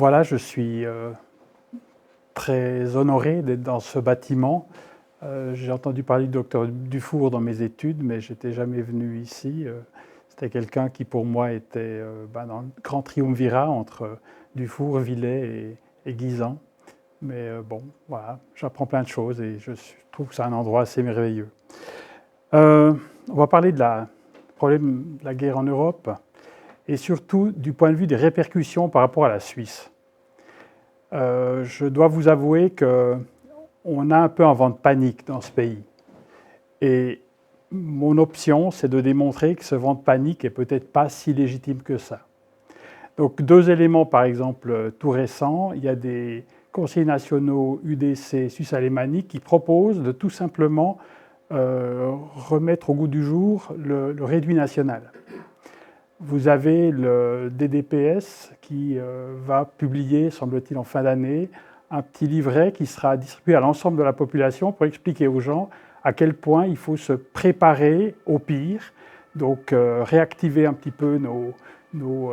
Voilà, je suis très honoré d'être dans ce bâtiment. J'ai entendu parler du docteur Dufour dans mes études, mais je n'étais jamais venu ici. C'était quelqu'un qui, pour moi, était dans le grand triumvirat entre Dufour, Villers et Guisan. Mais bon, voilà, j'apprends plein de choses et je trouve que c'est un endroit assez merveilleux. On va parler du problème de la guerre en Europe et surtout du point de vue des répercussions par rapport à la Suisse. Je dois vous avouer qu'on a un peu un vent de panique dans ce pays. Et mon option, c'est de démontrer que ce vent de panique n'est peut-être pas si légitime que ça. Donc, deux éléments, par exemple, tout récents. Il y a des conseillers nationaux UDC suisse alémanique qui proposent de tout simplement remettre au goût du jour le réduit national. Vous avez le DDPS qui va publier, semble-t-il, en fin d'année, un petit livret qui sera distribué à l'ensemble de la population pour expliquer aux gens à quel point il faut se préparer au pire, donc réactiver un petit peu nos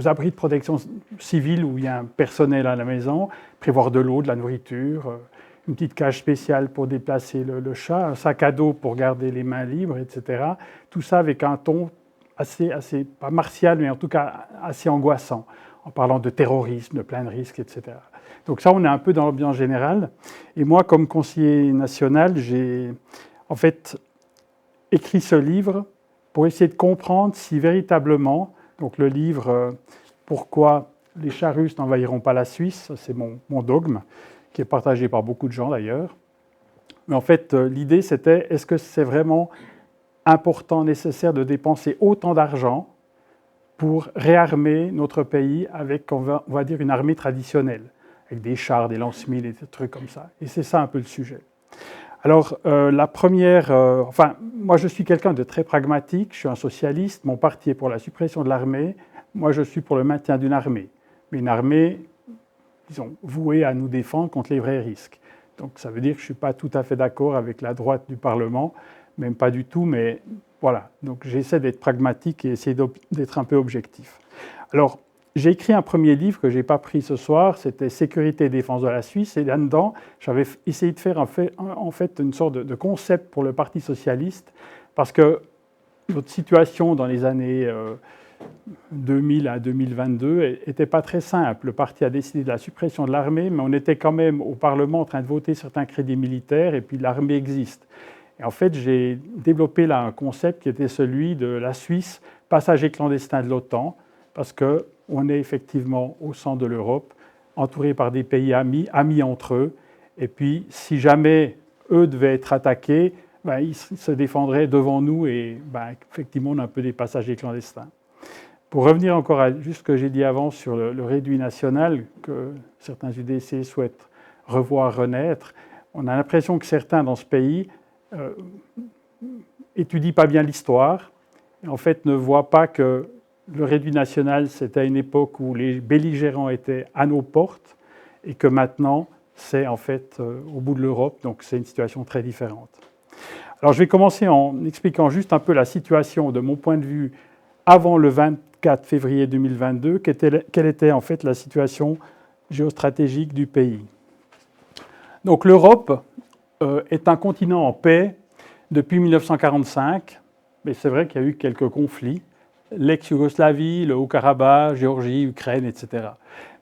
abris de protection civile où il y a un personnel à la maison, prévoir de l'eau, de la nourriture, une petite cage spéciale pour déplacer le chat, un sac à dos pour garder les mains libres, etc. Tout ça avec un ton assez, pas martial, mais en tout cas assez angoissant, en parlant de terrorisme, de plein de risques, etc. Donc ça, on est un peu dans l'ambiance générale. Et moi, comme conseiller national, j'ai en fait écrit ce livre pour essayer de comprendre si véritablement, donc le livre « Pourquoi les chats russes n'envahiront pas la Suisse », c'est mon dogme, qui est partagé par beaucoup de gens d'ailleurs. Mais en fait, l'idée, c'était, est-ce que c'est vraiment important, nécessaire de dépenser autant d'argent pour réarmer notre pays avec, on va dire, une armée traditionnelle, avec des chars, des lance-miles et des trucs comme ça. Et c'est ça un peu le sujet. Alors, la première... moi, je suis quelqu'un de très pragmatique, je suis un socialiste, mon parti est pour la suppression de l'armée, moi, je suis pour le maintien d'une armée. Mais une armée, disons, vouée à nous défendre contre les vrais risques. Donc, ça veut dire que je ne suis pas tout à fait d'accord avec la droite du Parlement, même pas du tout, mais voilà. Donc j'essaie d'être pragmatique et essayer d'être un peu objectif. Alors, j'ai écrit un premier livre que je n'ai pas pris ce soir, c'était « Sécurité et défense de la Suisse », et là-dedans, j'avais essayé de faire en fait une sorte de concept pour le Parti socialiste, parce que notre situation dans les années 2000 à 2022 n'était pas très simple. Le parti a décidé de la suppression de l'armée, mais on était quand même au Parlement en train de voter certains crédits militaires, et puis l'armée existe. Et en fait, j'ai développé là un concept qui était celui de la Suisse, passager clandestin de l'OTAN, parce qu'on est effectivement au centre de l'Europe, entouré par des pays amis entre eux. Et puis, si jamais eux devaient être attaqués, ils se défendraient devant nous et effectivement, on a un peu des passagers clandestins. Pour revenir encore à juste ce que j'ai dit avant sur le réduit national, que certains UDC souhaitent revoir renaître, on a l'impression que certains dans ce pays étudient pas bien l'histoire et en fait ne voient pas que le réduit national, c'était à une époque où les belligérants étaient à nos portes et que maintenant, c'est en fait au bout de l'Europe, donc c'est une situation très différente. Alors je vais commencer en expliquant juste un peu la situation de mon point de vue avant le 24 février 2022, quelle était en fait la situation géostratégique du pays. Donc l'Europe est un continent en paix depuis 1945, mais c'est vrai qu'il y a eu quelques conflits, l'ex-Yougoslavie, le Haut-Karabakh, Géorgie, Ukraine, etc.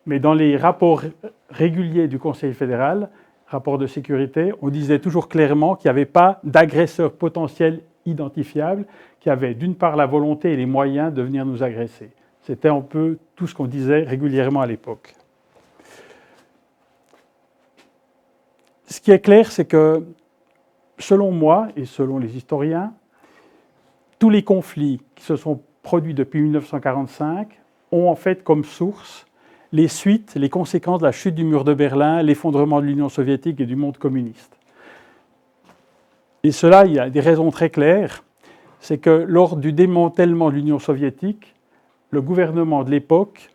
Mais dans les rapports réguliers du Conseil fédéral, rapports de sécurité, on disait toujours clairement qu'il n'y avait pas d'agresseurs potentiels identifiables, qui avaient d'une part la volonté et les moyens de venir nous agresser. C'était un peu tout ce qu'on disait régulièrement à l'époque. Ce qui est clair, c'est que, selon moi et selon les historiens, tous les conflits qui se sont produits depuis 1945 ont en fait comme source les suites, les conséquences de la chute du mur de Berlin, l'effondrement de l'Union soviétique et du monde communiste. Et cela, il y a des raisons très claires. C'est que lors du démantèlement de l'Union soviétique, le gouvernement de l'époque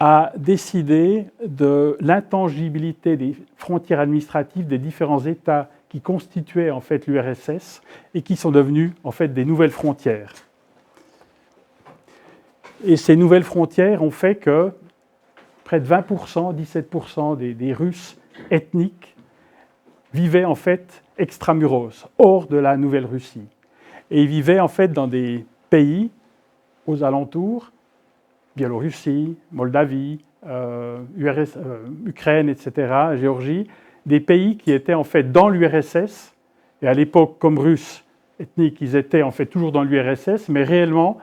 a décidé de l'intangibilité des frontières administratives des différents États qui constituaient en fait l'URSS et qui sont devenus en fait des nouvelles frontières. Et ces nouvelles frontières ont fait que près de 20%, 17% des Russes ethniques vivaient en fait extramuros, hors de la Nouvelle-Russie. Et ils vivaient en fait dans des pays aux alentours, Biélorussie, Moldavie, Ukraine, etc., Géorgie, des pays qui étaient en fait dans l'URSS. Et à l'époque, comme Russes ethniques, ils étaient en fait toujours dans l'URSS, mais réellement,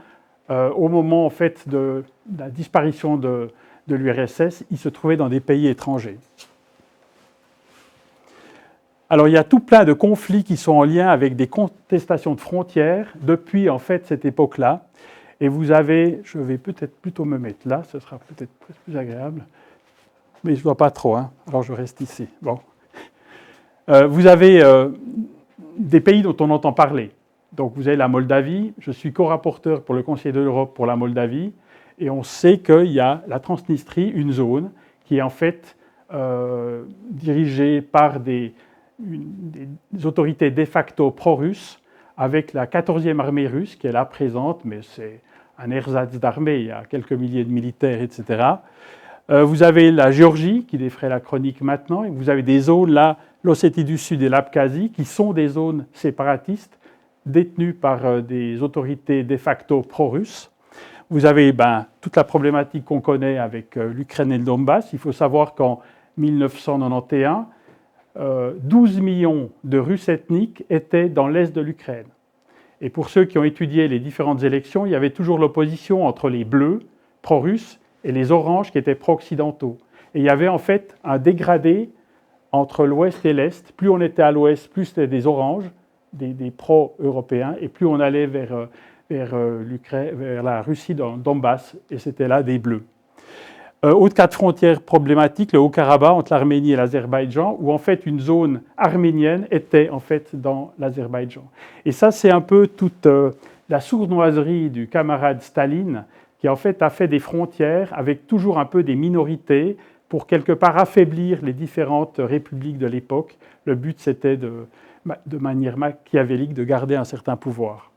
au moment en fait de la disparition de l'URSS, ils se trouvaient dans des pays étrangers. Alors, il y a tout plein de conflits qui sont en lien avec des contestations de frontières depuis en fait cette époque-là. Et vous avez, je vais peut-être plutôt me mettre là, ce sera peut-être plus agréable, mais je ne vois pas trop, hein, alors je reste ici. Bon. Vous avez des pays dont on entend parler. Donc vous avez la Moldavie, je suis co-rapporteur pour le Conseil de l'Europe pour la Moldavie, et on sait qu'il y a la Transnistrie, une zone qui est en fait dirigée par des autorités de facto pro-russes, avec la 14e armée russe qui est là présente, mais c'est un ersatz d'armée, il y a quelques milliers de militaires, etc. Vous avez la Géorgie, qui défraie la chronique maintenant, et vous avez des zones là, l'Ossétie du Sud et l'Abkhazie, qui sont des zones séparatistes, détenues par des autorités de facto pro-russes. Vous avez toute la problématique qu'on connaît avec l'Ukraine et le Donbass. Il faut savoir qu'en 1991, 12 millions de Russes ethniques étaient dans l'est de l'Ukraine. Et pour ceux qui ont étudié les différentes élections, il y avait toujours l'opposition entre les bleus, pro-russes, et les oranges, qui étaient pro-occidentaux. Et il y avait en fait un dégradé entre l'ouest et l'est. Plus on était à l'ouest, plus c'était des oranges, des pro-européens, et plus on allait vers la Russie, dans le Donbass, et c'était là des bleus. Autre cas de frontière problématique, le Haut-Karabakh entre l'Arménie et l'Azerbaïdjan, où en fait une zone arménienne était en fait dans l'Azerbaïdjan. Et ça, c'est un peu toute la sournoiserie du camarade Staline, qui en fait a fait des frontières avec toujours un peu des minorités pour quelque part affaiblir les différentes républiques de l'époque. Le but, c'était de manière machiavélique de garder un certain pouvoir.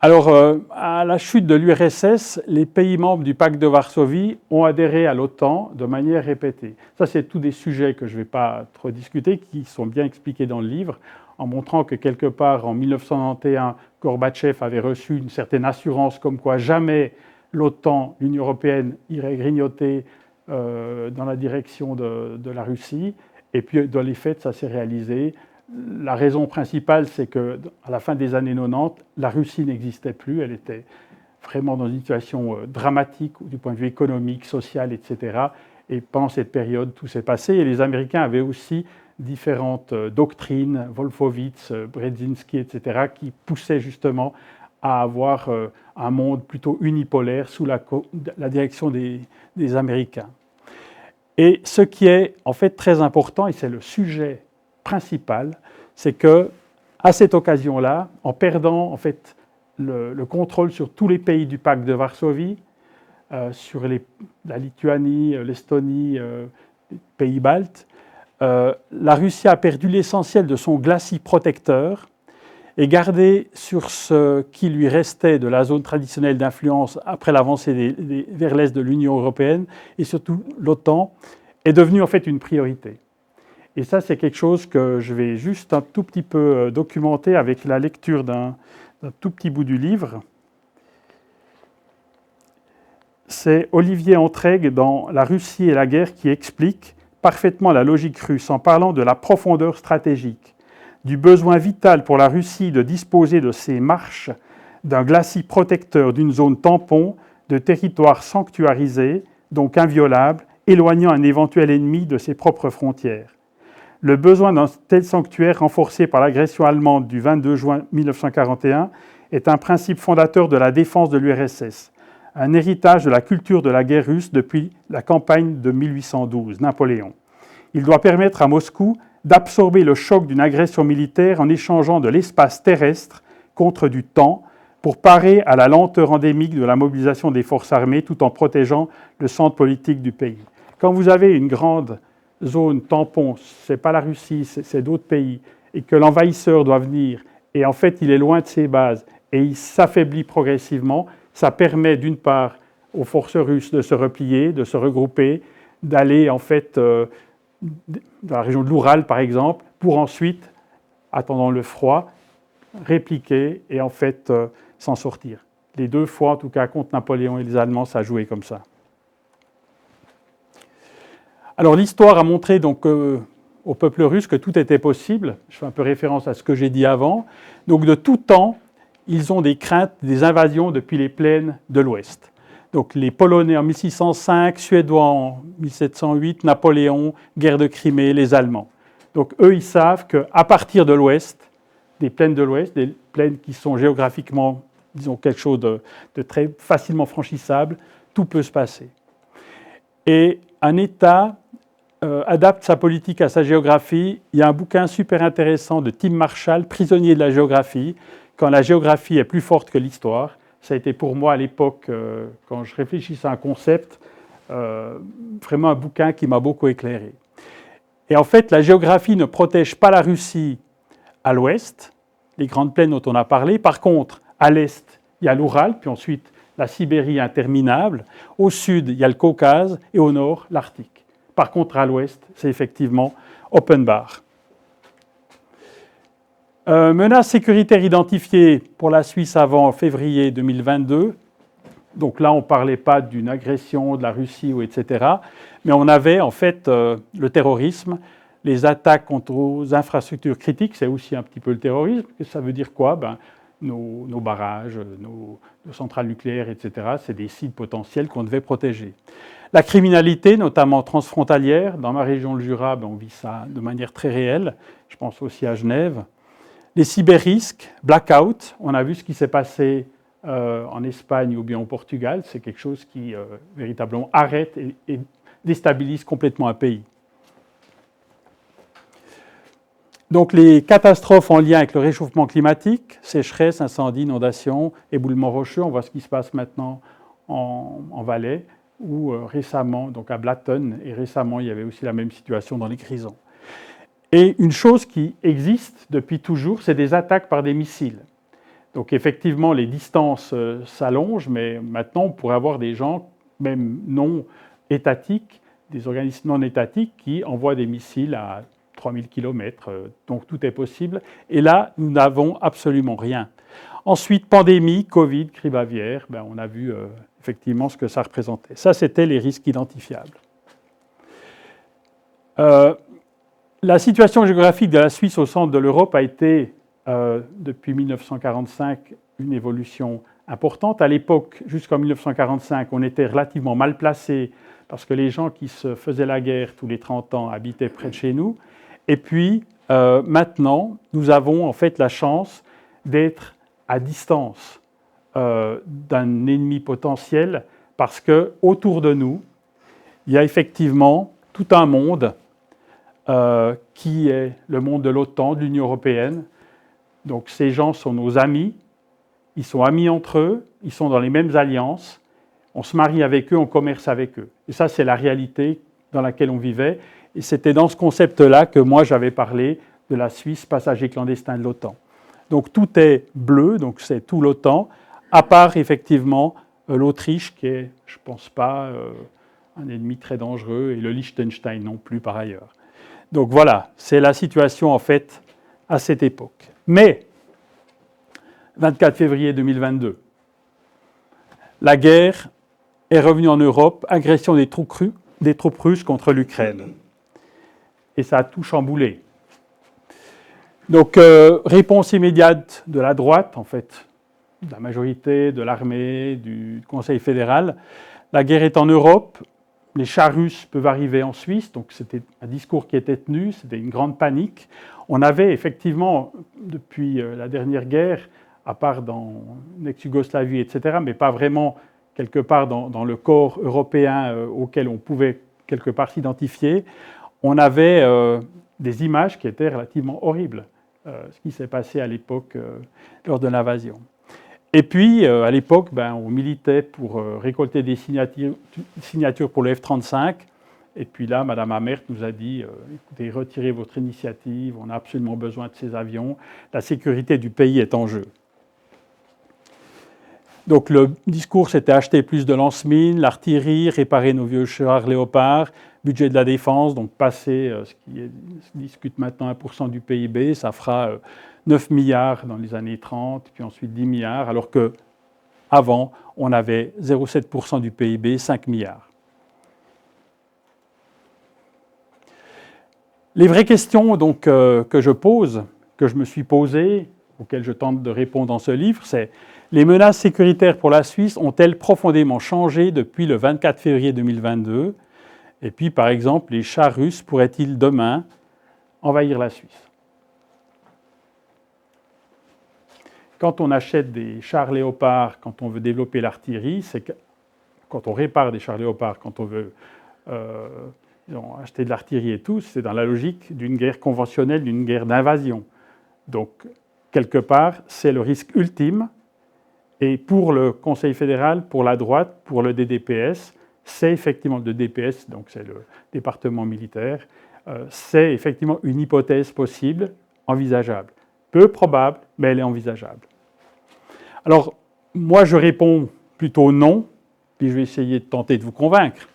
Alors, à la chute de l'URSS, les pays membres du pacte de Varsovie ont adhéré à l'OTAN de manière répétée. Ça, c'est tous des sujets que je ne vais pas trop discuter, qui sont bien expliqués dans le livre, en montrant que quelque part, en 1991, Gorbatchev avait reçu une certaine assurance comme quoi jamais l'OTAN, l'Union européenne, irait grignoter dans la direction de la Russie. Et puis, dans les faits, ça s'est réalisé. La raison principale, c'est qu'à la fin des années 90, la Russie n'existait plus. Elle était vraiment dans une situation dramatique du point de vue économique, social, etc. Et pendant cette période, tout s'est passé. Et les Américains avaient aussi différentes doctrines, Wolfowitz, Brzezinski, etc., qui poussaient justement à avoir un monde plutôt unipolaire sous la direction des Américains. Et ce qui est en fait très important, et c'est le sujet principal, c'est que à cette occasion-là, en perdant en fait le contrôle sur tous les pays du pacte de Varsovie, sur la Lituanie, l'Estonie, les pays baltes, la Russie a perdu l'essentiel de son glacis protecteur et gardé sur ce qui lui restait de la zone traditionnelle d'influence après l'avancée vers l'est de l'Union européenne et surtout l'OTAN, est devenue en fait une priorité. Et ça, c'est quelque chose que je vais juste un tout petit peu documenter avec la lecture d'un tout petit bout du livre. C'est Olivier Entraigues dans La Russie et la guerre qui explique parfaitement la logique russe en parlant de la profondeur stratégique, du besoin vital pour la Russie de disposer de ses marches, d'un glacis protecteur, d'une zone tampon, de territoire sanctuarisé, donc inviolable, éloignant un éventuel ennemi de ses propres frontières. Le besoin d'un tel sanctuaire, renforcé par l'agression allemande du 22 juin 1941, est un principe fondateur de la défense de l'URSS, un héritage de la culture de la guerre russe depuis la campagne de 1812, Napoléon. Il doit permettre à Moscou d'absorber le choc d'une agression militaire en échangeant de l'espace terrestre contre du temps pour parer à la lenteur endémique de la mobilisation des forces armées tout en protégeant le centre politique du pays. Quand vous avez une grande zone tampon, ce n'est pas la Russie, c'est d'autres pays, et que l'envahisseur doit venir, et en fait il est loin de ses bases, et il s'affaiblit progressivement, ça permet d'une part aux forces russes de se replier, de se regrouper, d'aller en fait dans la région de l'Oural par exemple, pour ensuite, attendant le froid, répliquer et en fait s'en sortir. Les 2 fois, en tout cas, contre Napoléon et les Allemands, ça a joué comme ça. Alors l'histoire a montré donc au peuple russe que tout était possible. Je fais un peu référence à ce que j'ai dit avant. Donc de tout temps, ils ont des craintes des invasions depuis les plaines de l'Ouest. Donc les Polonais en 1605, Suédois en 1708, Napoléon, guerre de Crimée, les Allemands. Donc eux, ils savent qu'à partir de l'Ouest, des plaines de l'Ouest, des plaines qui sont géographiquement, disons, quelque chose de très facilement franchissable, tout peut se passer. Et un État adapte sa politique à sa géographie. Il y a un bouquin super intéressant de Tim Marshall, Prisonnier de la géographie, quand la géographie est plus forte que l'histoire. Ça a été pour moi à l'époque, quand je réfléchissais à un concept, vraiment un bouquin qui m'a beaucoup éclairé. Et en fait, la géographie ne protège pas la Russie à l'ouest, les grandes plaines dont on a parlé. Par contre, à l'est, il y a l'Oural, puis ensuite la Sibérie interminable. Au sud, il y a le Caucase et au nord, l'Arctique. Par contre, à l'ouest, c'est effectivement open bar. Menace sécuritaire identifiée pour la Suisse avant février 2022. Donc là, on ne parlait pas d'une agression de la Russie, ou etc. Mais on avait en fait le terrorisme, les attaques contre aux infrastructures critiques, c'est aussi un petit peu le terrorisme. Ça veut dire quoi? Nos barrages, nos centrales nucléaires, etc., c'est des sites potentiels qu'on devait protéger. La criminalité, notamment transfrontalière, dans ma région, le Jura, on vit ça de manière très réelle. Je pense aussi à Genève. Les cyberrisques, blackout, on a vu ce qui s'est passé en Espagne ou bien au Portugal. C'est quelque chose qui véritablement arrête et déstabilise complètement un pays. Donc les catastrophes en lien avec le réchauffement climatique, sécheresse, incendie, inondation, éboulement rocheux, on voit ce qui se passe maintenant en Valais, ou récemment, donc à Blatten, et récemment il y avait aussi la même situation dans les Grisons. Et une chose qui existe depuis toujours, c'est des attaques par des missiles. Donc effectivement, les distances s'allongent, mais maintenant on pourrait avoir des gens, même non étatiques, des organismes non étatiques qui envoient des missiles à 3000 km, donc tout est possible. Et là, nous n'avons absolument rien. Ensuite, pandémie, Covid, grippe aviaire, on a vu effectivement ce que ça représentait. Ça, c'était les risques identifiables. La situation géographique de la Suisse au centre de l'Europe a été, depuis 1945, une évolution importante. À l'époque, jusqu'en 1945, on était relativement mal placés parce que les gens qui se faisaient la guerre tous les 30 ans habitaient près de chez nous. Et puis, maintenant, nous avons en fait la chance d'être à distance d'un ennemi potentiel parce qu'autour de nous, il y a effectivement tout un monde qui est le monde de l'OTAN, de l'Union européenne. Donc ces gens sont nos amis, ils sont amis entre eux, ils sont dans les mêmes alliances, on se marie avec eux, on commerce avec eux. Et ça, c'est la réalité dans laquelle on vivait. Et c'était dans ce concept-là que moi, j'avais parlé de la Suisse, passager clandestin de l'OTAN. Donc tout est bleu, donc c'est tout l'OTAN, à part effectivement l'Autriche, qui est, je ne pense pas, un ennemi très dangereux, et le Liechtenstein non plus par ailleurs. Donc voilà, c'est la situation en fait à cette époque. Mais, 24 février 2022, la guerre est revenue en Europe, agression des troupes russes contre l'Ukraine. Et ça a tout chamboulé. Donc, réponse immédiate de la droite, en fait, de la majorité, de l'armée, du Conseil fédéral. La guerre est en Europe. Les chars russes peuvent arriver en Suisse, donc c'était un discours qui était tenu, c'était une grande panique. On avait effectivement, depuis la dernière guerre, à part dans l'ex-Yougoslavie, etc., mais pas vraiment quelque part dans le corps européen auquel on pouvait quelque part s'identifier, on avait des images qui étaient relativement horribles, ce qui s'est passé à l'époque lors de l'invasion. Et puis, à l'époque, on militait pour récolter des signatures pour le F-35. Et puis là, Mme Amert nous a dit écoutez, retirez votre initiative, on a absolument besoin de ces avions, la sécurité du pays est en jeu. Donc le discours, c'était acheter plus de lance-mines, l'artillerie, réparer nos vieux chars Léopard, budget de la défense, donc passer ce qui se discute maintenant 1% du PIB, ça fera 9 milliards dans les années 30, puis ensuite 10 milliards, alors qu'avant, on avait 0,7% du PIB, 5 milliards. Les vraies questions donc, que je pose, que je me suis posées, auxquelles je tente de répondre dans ce livre, c'est: les menaces sécuritaires pour la Suisse ont-elles profondément changé depuis le 24 février 2022? Et puis, par exemple, les chars russes pourraient-ils demain envahir la Suisse? Quand on achète des chars Léopard, quand on veut développer l'artillerie, c'est que quand on répare des chars Léopard, quand on veut acheter de l'artillerie et tout, c'est dans la logique d'une guerre conventionnelle, d'une guerre d'invasion. Donc, quelque part, c'est le risque ultime. Et pour le Conseil fédéral, pour la droite, pour le DDPS, c'est effectivement le DDPS, donc c'est le département militaire, c'est effectivement une hypothèse possible, envisageable. Peu probable, mais elle est envisageable. Alors, moi, je réponds plutôt non, puis je vais essayer de tenter de vous convaincre.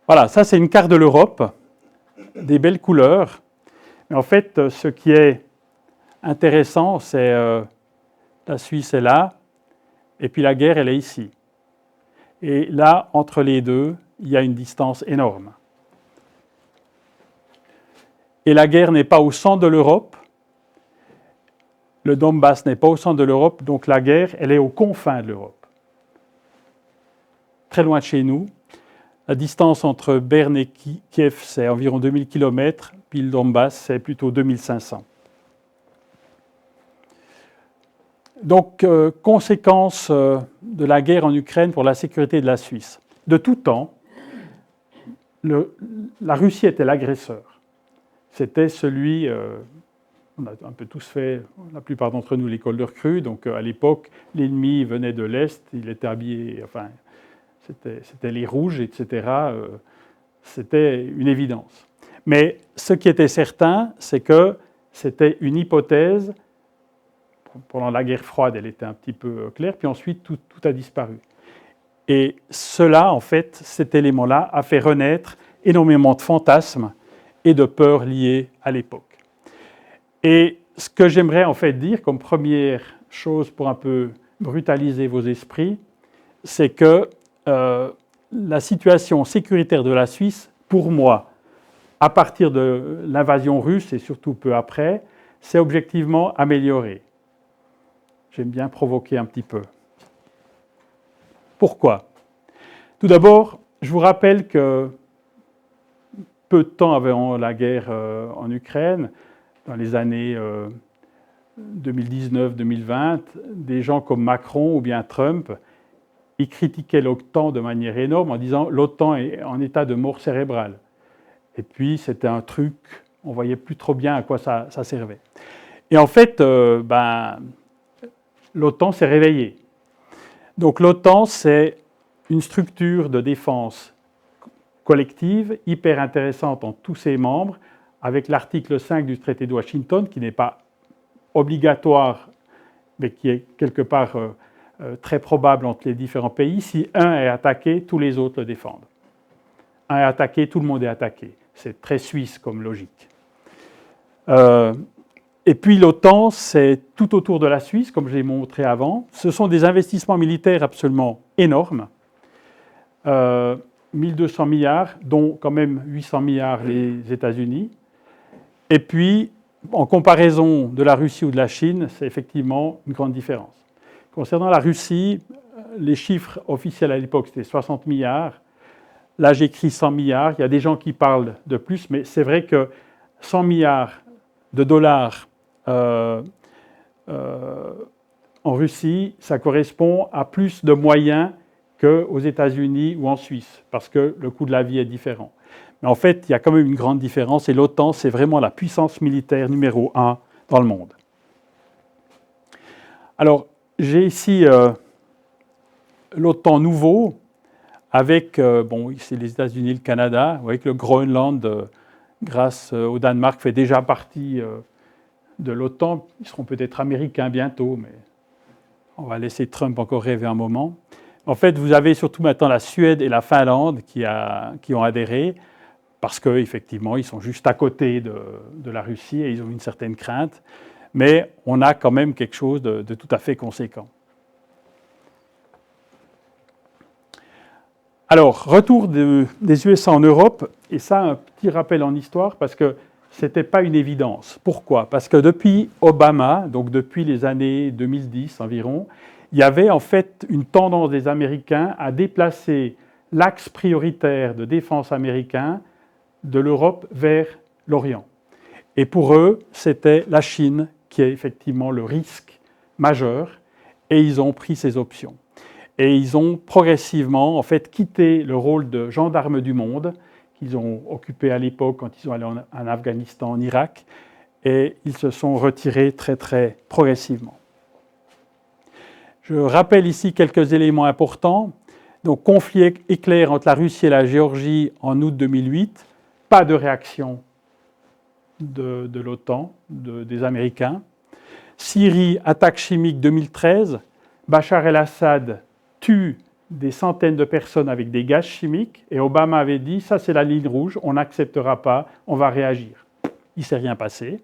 Voilà, ça c'est une carte de l'Europe, des belles couleurs. Mais en fait, ce qui est intéressant, c'est la Suisse est là, et puis la guerre, elle est ici. Et là, entre les deux, il y a une distance énorme. Et la guerre n'est pas au centre de l'Europe, le Donbass n'est pas au centre de l'Europe, donc la guerre, elle est aux confins de l'Europe. Très loin de chez nous. La distance entre Berne et Kiev, c'est environ 2000 km, puis le Donbass, c'est plutôt 2500. Donc, conséquence de la guerre en Ukraine pour la sécurité de la Suisse. De tout temps, la Russie était l'agresseur. C'était celui, on a un peu tous fait, la plupart d'entre nous, l'école de recrue. Donc, à l'époque, l'ennemi venait de l'Est, il était habillé, enfin, c'était les rouges, etc. C'était une évidence. Mais ce qui était certain, c'est que c'était une hypothèse. Pendant la guerre froide, elle était un petit peu claire, puis ensuite, tout a disparu. Et cela, en fait, cet élément-là a fait renaître énormément de fantasmes et de peurs liées à l'époque. Et ce que j'aimerais en fait dire comme première chose pour un peu brutaliser vos esprits, c'est que la situation sécuritaire de la Suisse, pour moi, à partir de l'invasion russe et surtout peu après, s'est objectivement améliorée. J'aime bien provoquer un petit peu. Pourquoi? Tout d'abord, je vous rappelle que peu de temps avant la guerre en Ukraine, dans les années 2019-2020, des gens comme Macron ou bien Trump, ils critiquaient l'OTAN de manière énorme en disant l'OTAN est en état de mort cérébrale. Et puis c'était un truc, on ne voyait plus trop bien à quoi ça servait. Et en fait, l'OTAN s'est réveillée. Donc l'OTAN, c'est une structure de défense collective, hyper intéressante en tous ses membres, avec l'article 5 du traité de Washington, qui n'est pas obligatoire, mais qui est quelque part très probable entre les différents pays. Si un est attaqué, tous les autres le défendent. Un est attaqué, tout le monde est attaqué. C'est très suisse comme logique. Et puis l'OTAN, c'est tout autour de la Suisse, comme je l'ai montré avant. Ce sont des investissements militaires absolument énormes. 1200 milliards, dont quand même 800 milliards les États-Unis. Et puis, en comparaison de la Russie ou de la Chine, c'est effectivement une grande différence. Concernant la Russie, les chiffres officiels à l'époque, c'était 60 milliards. Là, j'écris 100 milliards. Il y a des gens qui parlent de plus, mais c'est vrai que 100 milliards de dollars en Russie, ça correspond à plus de moyens qu'aux États-Unis ou en Suisse, parce que le coût de la vie est différent. Mais en fait, il y a quand même une grande différence, et l'OTAN, c'est vraiment la puissance militaire numéro 1 dans le monde. Alors, j'ai ici l'OTAN nouveau, avec, c'est les États-Unis et le Canada, vous voyez que le Groenland, grâce au Danemark, fait déjà partie de l'OTAN. Ils seront peut-être américains bientôt, mais On va laisser Trump encore rêver un moment. En fait, vous avez surtout maintenant la Suède et la Finlande qui ont adhéré, parce qu'effectivement, ils sont juste à côté de la Russie et ils ont une certaine crainte. Mais on a quand même quelque chose de tout à fait conséquent. Alors, retour des USA en Europe, et ça, un petit rappel en histoire, parce que ce n'était pas une évidence. Pourquoi? Parce que depuis Obama, donc depuis les années 2010 environ, il y avait en fait une tendance des Américains à déplacer l'axe prioritaire de défense américain de l'Europe vers l'Orient. Et pour eux, c'était la Chine qui est effectivement le risque majeur, et ils ont pris ces options. Et ils ont progressivement en fait quitté le rôle de gendarme du monde qu'ils ont occupé à l'époque quand ils sont allés en Afghanistan, en Irak, et ils se sont retirés très très progressivement. Je rappelle ici quelques éléments importants. Donc, conflit éclair entre la Russie et la Géorgie en août 2008, pas de réaction de l'OTAN, des Américains. Syrie, attaque chimique 2013, Bachar el-Assad tue des centaines de personnes avec des gaz chimiques, et Obama avait dit, ça c'est la ligne rouge, on n'acceptera pas, on va réagir. Il ne s'est rien passé.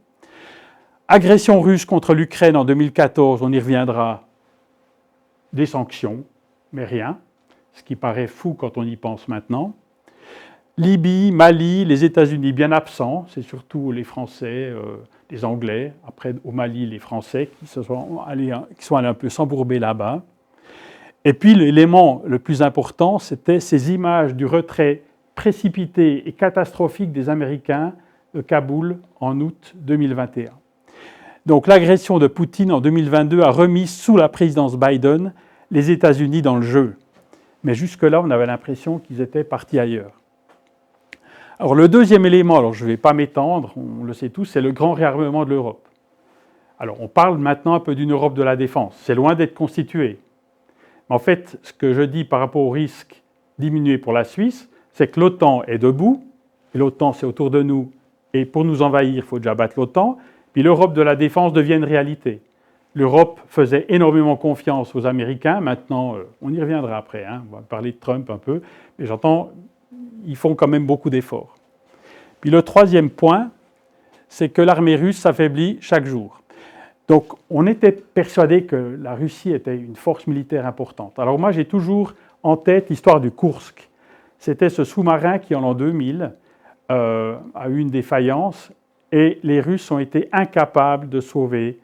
Agression russe contre l'Ukraine en 2014, on y reviendra, des sanctions, mais rien, ce qui paraît fou quand on y pense maintenant. Libye, Mali, les États-Unis bien absents, c'est surtout les Français, les Anglais, après au Mali les Français qui sont allés un peu s'embourber là-bas. Et puis l'élément le plus important, c'était ces images du retrait précipité et catastrophique des Américains de Kaboul en août 2021. Donc l'agression de Poutine en 2022 a remis sous la présidence Biden les États-Unis dans le jeu. Mais jusque-là, on avait l'impression qu'ils étaient partis ailleurs. Alors le deuxième élément, alors je ne vais pas m'étendre, on le sait tous, c'est le grand réarmement de l'Europe. Alors on parle maintenant un peu d'une Europe de la défense, c'est loin d'être constitué. En fait, ce que je dis par rapport au risque diminué pour la Suisse, c'est que l'OTAN est debout, et l'OTAN c'est autour de nous, et pour nous envahir, il faut déjà battre l'OTAN, puis l'Europe de la défense devient une réalité. L'Europe faisait énormément confiance aux Américains, maintenant, on y reviendra après, hein, on va parler de Trump un peu, mais j'entends, ils font quand même beaucoup d'efforts. Puis le troisième point, c'est que l'armée russe s'affaiblit chaque jour. Donc, on était persuadé que la Russie était une force militaire importante. Alors moi, j'ai toujours en tête l'histoire du Kursk. C'était ce sous-marin qui, en l'an 2000, a eu une défaillance et les Russes ont été incapables de sauver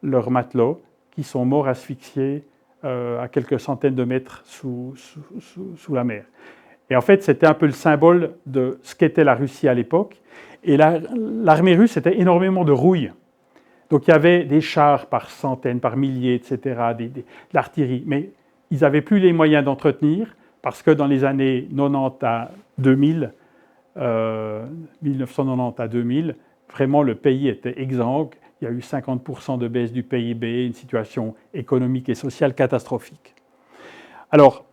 leurs matelots qui sont morts asphyxiés à quelques centaines de mètres sous la mer. Et en fait, c'était un peu le symbole de ce qu'était la Russie à l'époque. Et l'armée russe était énormément de rouille. Donc il y avait des chars par centaines, par milliers, etc., de l'artillerie. Mais ils n'avaient plus les moyens d'entretenir parce que dans les années 90 à 2000, 1990 à 2000, vraiment le pays était exsangue. Il y a eu 50% de baisse du PIB, une situation économique et sociale catastrophique. Alors,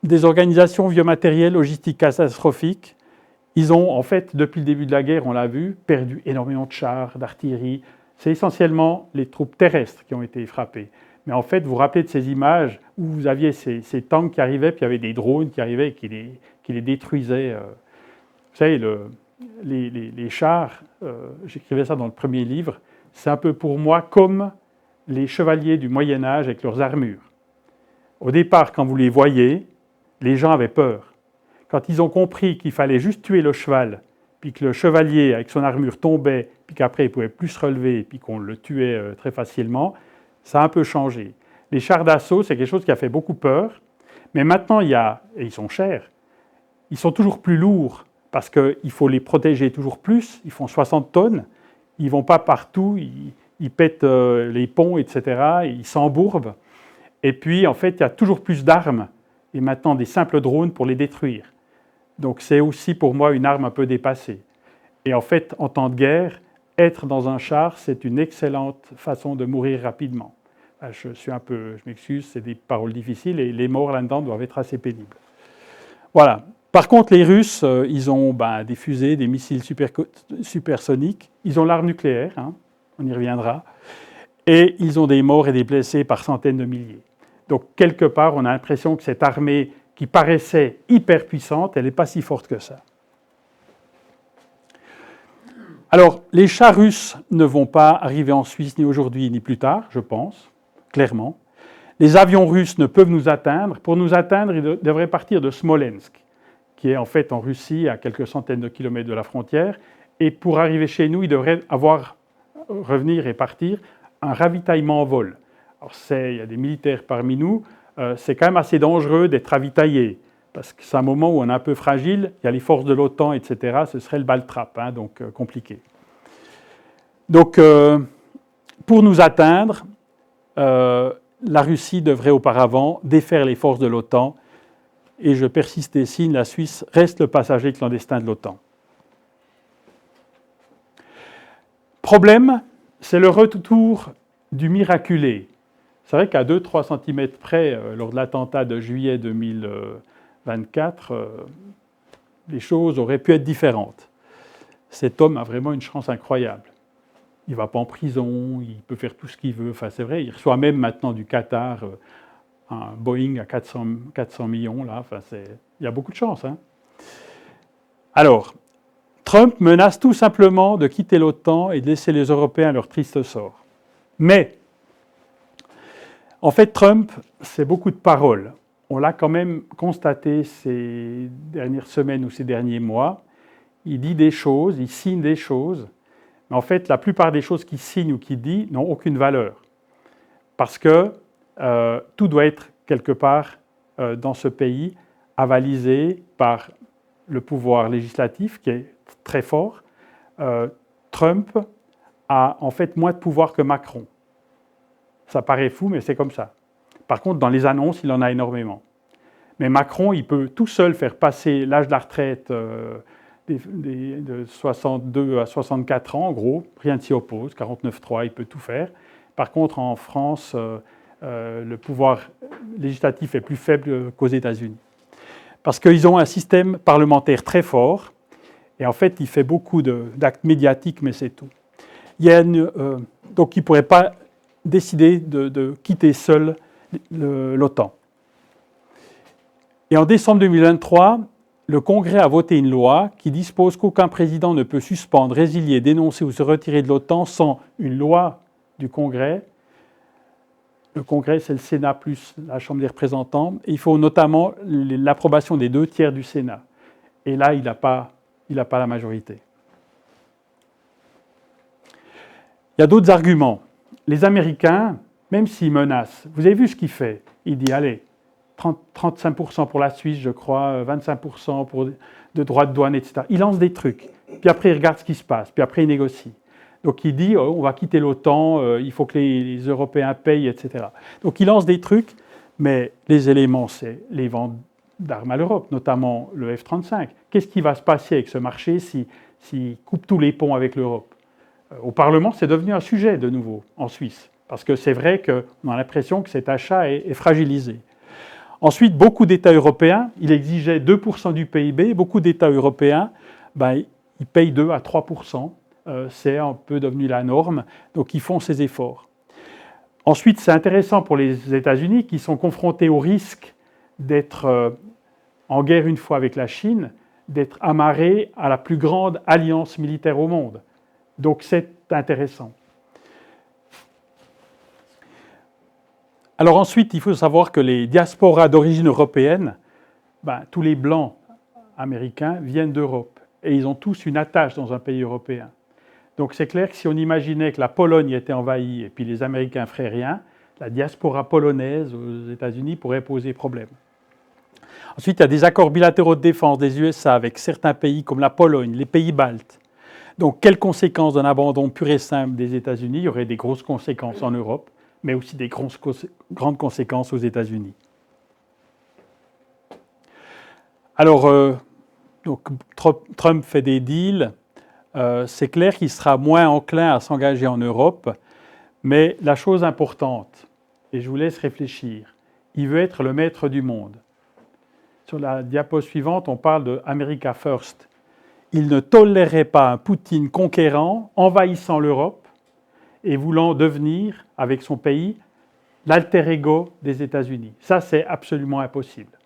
des organisations biomatérielles, logistiques catastrophiques, ils ont, en fait, depuis le début de la guerre, on l'a vu, perdu énormément de chars, d'artillerie. C'est essentiellement les troupes terrestres qui ont été frappées. Mais en fait, vous vous rappelez de ces images où vous aviez ces tanks qui arrivaient, puis il y avait des drones qui arrivaient et qui les détruisaient. Vous savez, les chars, j'écrivais ça dans le premier livre, c'est un peu pour moi comme les chevaliers du Moyen-Âge avec leurs armures. Au départ, quand vous les voyez, les gens avaient peur. Quand ils ont compris qu'il fallait juste tuer le cheval, puis que le chevalier avec son armure tombait, puis qu'après il ne pouvait plus se relever, puis qu'on le tuait très facilement, ça a un peu changé. Les chars d'assaut, c'est quelque chose qui a fait beaucoup peur, mais maintenant et ils sont chers, ils sont toujours plus lourds, parce qu'il faut les protéger toujours plus, ils font 60 tonnes, ils ne vont pas partout, ils pètent les ponts, etc., ils s'embourbent, et puis en fait il y a toujours plus d'armes, et maintenant des simples drones pour les détruire. Donc c'est aussi pour moi une arme un peu dépassée. Et en fait, en temps de guerre, être dans un char, c'est une excellente façon de mourir rapidement. Je m'excuse, c'est des paroles difficiles et les morts là-dedans doivent être assez pénibles. Voilà. Par contre, les Russes, ils ont des fusées, des missiles supersoniques, ils ont l'arme nucléaire, hein, on y reviendra. et ils ont des morts et des blessés par centaines de milliers. Donc, quelque part, on a l'impression que cette armée qui paraissait hyper puissante, elle n'est pas si forte que ça. Alors, les chars russes ne vont pas arriver en Suisse ni aujourd'hui ni plus tard, je pense, clairement. Les avions russes ne peuvent nous atteindre. Pour nous atteindre, ils devraient partir de Smolensk, qui est en fait en Russie, à quelques centaines de kilomètres de la frontière. Et pour arriver chez nous, ils devraient revenir et partir un ravitaillement en vol. Alors, il y a des militaires parmi nous, c'est quand même assez dangereux d'être ravitaillé, parce que c'est un moment où on est un peu fragile, il y a les forces de l'OTAN, etc., ce serait le baltrap, donc compliqué. Donc, pour nous atteindre, la Russie devrait auparavant défaire les forces de l'OTAN, et je persiste et signe, la Suisse reste le passager clandestin de l'OTAN. Problème, c'est le retour du miraculé. C'est vrai qu'à 2-3 cm près, lors de l'attentat de juillet 2024, les choses auraient pu être différentes. Cet homme a vraiment une chance incroyable. Il ne va pas en prison, il peut faire tout ce qu'il veut. Enfin, c'est vrai, il reçoit même maintenant du Qatar un Boeing à 400 millions. Là. Enfin, il y a beaucoup de chance. Alors, Trump menace tout simplement de quitter l'OTAN et de laisser les Européens à leur triste sort. Mais, en fait, Trump, c'est beaucoup de paroles. On l'a quand même constaté ces dernières semaines ou ces derniers mois. Il dit des choses, il signe des choses, mais en fait, la plupart des choses qu'il signe ou qu'il dit n'ont aucune valeur. Parce que tout doit être, quelque part, dans ce pays, avalisé par le pouvoir législatif, qui est très fort. Trump a en fait moins de pouvoir que Macron. Ça paraît fou, mais c'est comme ça. Par contre, dans les annonces, il en a énormément. Mais Macron, il peut tout seul faire passer l'âge de la retraite de 62 à 64 ans, en gros. Rien ne s'y oppose, 49.3, il peut tout faire. Par contre, en France, le pouvoir législatif est plus faible qu'aux États-Unis. Parce qu'ils ont un système parlementaire très fort, et en fait, il fait beaucoup d'actes médiatiques, mais c'est tout. Donc, il ne pourrait pas décider de quitter seul l'OTAN. Et en décembre 2023, le Congrès a voté une loi qui dispose qu'aucun président ne peut suspendre, résilier, dénoncer ou se retirer de l'OTAN sans une loi du Congrès. Le Congrès, c'est le Sénat plus la Chambre des représentants. Et il faut notamment l'approbation des 2/3 du Sénat. Et là, il n'a pas la majorité. Il y a d'autres arguments. Les Américains, même s'ils menacent, vous avez vu ce qu'il fait? Il dit, allez, 35% pour la Suisse, je crois, 25% de droits de douane, etc. Il lance des trucs. Puis après, il regarde ce qui se passe. Puis après, il négocie. Donc il dit, on va quitter l'OTAN, il faut que les Européens payent, etc. Donc il lance des trucs, mais les éléments, c'est les ventes d'armes à l'Europe, notamment le F-35. Qu'est-ce qui va se passer avec ce marché s'il coupe tous les ponts avec l'Europe? Au Parlement, c'est devenu un sujet de nouveau en Suisse, parce que c'est vrai qu'on a l'impression que cet achat est fragilisé. Ensuite, beaucoup d'États européens, il exigeait 2% du PIB, beaucoup d'États européens, ils payent 2 à 3%, c'est un peu devenu la norme, donc ils font ces efforts. Ensuite, c'est intéressant pour les États-Unis qui sont confrontés au risque d'être en guerre une fois avec la Chine, d'être amarrés à la plus grande alliance militaire au monde. Donc c'est intéressant. Alors ensuite, il faut savoir que les diasporas d'origine européenne, tous les blancs américains viennent d'Europe et ils ont tous une attache dans un pays européen. Donc c'est clair que si on imaginait que la Pologne était envahie et puis les Américains ne feraient rien, la diaspora polonaise aux États-Unis pourrait poser problème. Ensuite, il y a des accords bilatéraux de défense des USA avec certains pays comme la Pologne, les pays baltes. Donc, quelles conséquences d'un abandon pur et simple des États-Unis? Il y aurait des grosses conséquences en Europe, mais aussi des grandes conséquences aux États-Unis. Alors, donc, Trump fait des deals. C'est clair qu'il sera moins enclin à s'engager en Europe, mais la chose importante, et je vous laisse réfléchir, il veut être le maître du monde. Sur la diapo suivante, on parle de America First. Il ne tolérerait pas un Poutine conquérant, envahissant l'Europe, et voulant devenir, avec son pays, l'alter ego des États-Unis. Ça, c'est absolument impossible.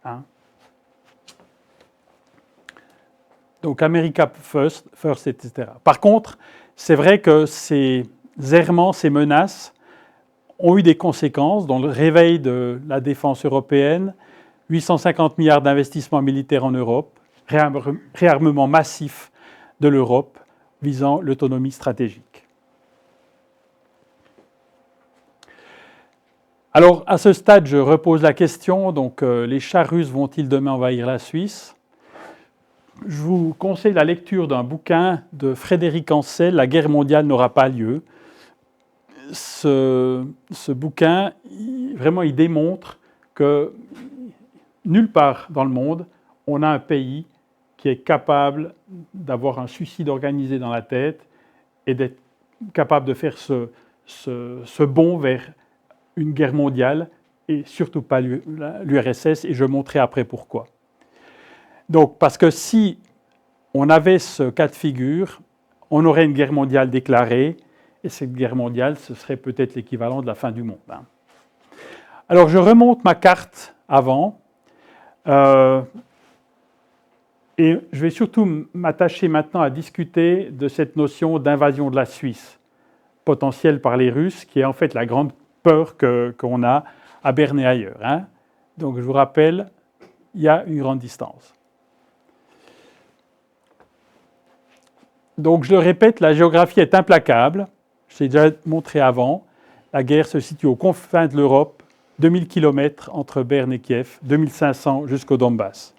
Hein? Donc, America First, etc. Par contre, c'est vrai que ces errements, ces menaces ont eu des conséquences, dont le réveil de la défense européenne, 850 milliards d'investissements militaires en Europe, réarmement massif de l'Europe visant l'autonomie stratégique. Alors, à ce stade, je repose la question, donc les chars russes vont-ils demain envahir la Suisse ? Je vous conseille la lecture d'un bouquin de Frédéric Ancel, La guerre mondiale n'aura pas lieu. Ce bouquin, vraiment, il démontre que nulle part dans le monde, on a un pays qui est capable d'avoir un suicide organisé dans la tête et d'être capable de faire ce bond vers une guerre mondiale et surtout pas l'URSS, et je montrerai après pourquoi. Donc, parce que si on avait ce cas de figure, on aurait une guerre mondiale déclarée, et cette guerre mondiale, ce serait peut-être l'équivalent de la fin du monde. Alors, je remonte ma carte avant, et je vais surtout m'attacher maintenant à discuter de cette notion d'invasion de la Suisse, potentielle par les Russes, qui est en fait la grande peur qu'on a à Berne et ailleurs. Hein. Donc, je vous rappelle, il y a une grande distance. Donc, je le répète, la géographie est implacable. Je l'ai déjà montré avant. La guerre se situe aux confins de l'Europe, 2000 km entre Berne et Kiev, 2500 jusqu'au Donbass.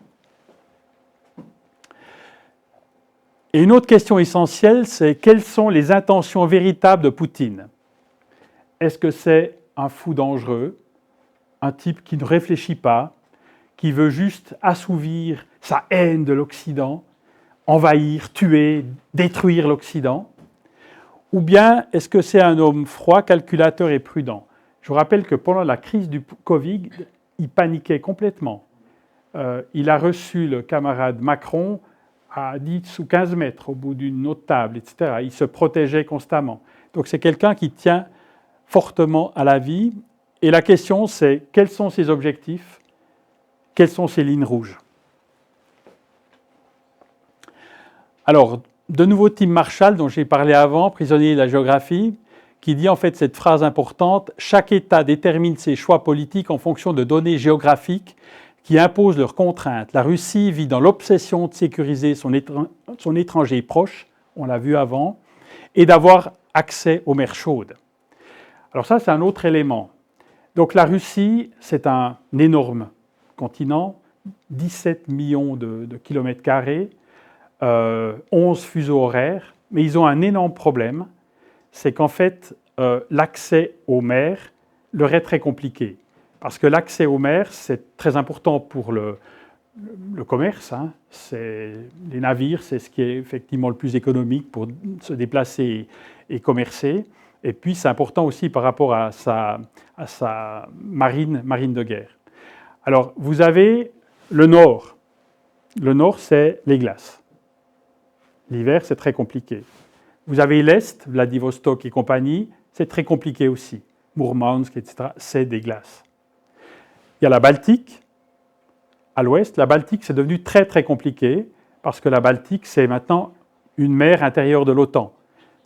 Et une autre question essentielle, c'est quelles sont les intentions véritables de Poutine ? Est-ce que c'est un fou dangereux, un type qui ne réfléchit pas, qui veut juste assouvir sa haine de l'Occident, envahir, tuer, détruire l'Occident? Ou bien est-ce que c'est un homme froid, calculateur et prudent? Je vous rappelle que pendant la crise du Covid, il paniquait complètement. Il a reçu le camarade Macron à 10 ou 15 mètres au bout d'une autre table, etc. Il se protégeait constamment. Donc c'est quelqu'un qui tient fortement à la vie. Et la question, c'est quels sont ses objectifs? Quelles sont ses lignes rouges? Alors, de nouveau Tim Marshall, dont j'ai parlé avant, prisonnier de la géographie, qui dit en fait cette phrase importante: « Chaque État détermine ses choix politiques en fonction de données géographiques qui imposent leurs contraintes. La Russie vit dans l'obsession de sécuriser son étranger proche, on l'a vu avant, et d'avoir accès aux mers chaudes. » Alors ça, c'est un autre élément. Donc la Russie, c'est un énorme continent, 17 millions de kilomètres carrés, 11 fuseaux horaires, mais ils ont un énorme problème, c'est qu'en fait, l'accès aux mers leur est très compliqué. Parce que l'accès aux mers, c'est très important pour le commerce. Hein. Les navires, c'est ce qui est effectivement le plus économique pour se déplacer et commercer. Et puis, c'est important aussi par rapport à sa marine de guerre. Alors, vous avez le nord. Le nord, c'est les glaces. L'hiver, c'est très compliqué. Vous avez l'est, Vladivostok et compagnie, c'est très compliqué aussi. Mourmansk, etc., c'est des glaces. Il y a la Baltique, à l'ouest. La Baltique, c'est devenu très, très compliqué parce que la Baltique, c'est maintenant une mer intérieure de l'OTAN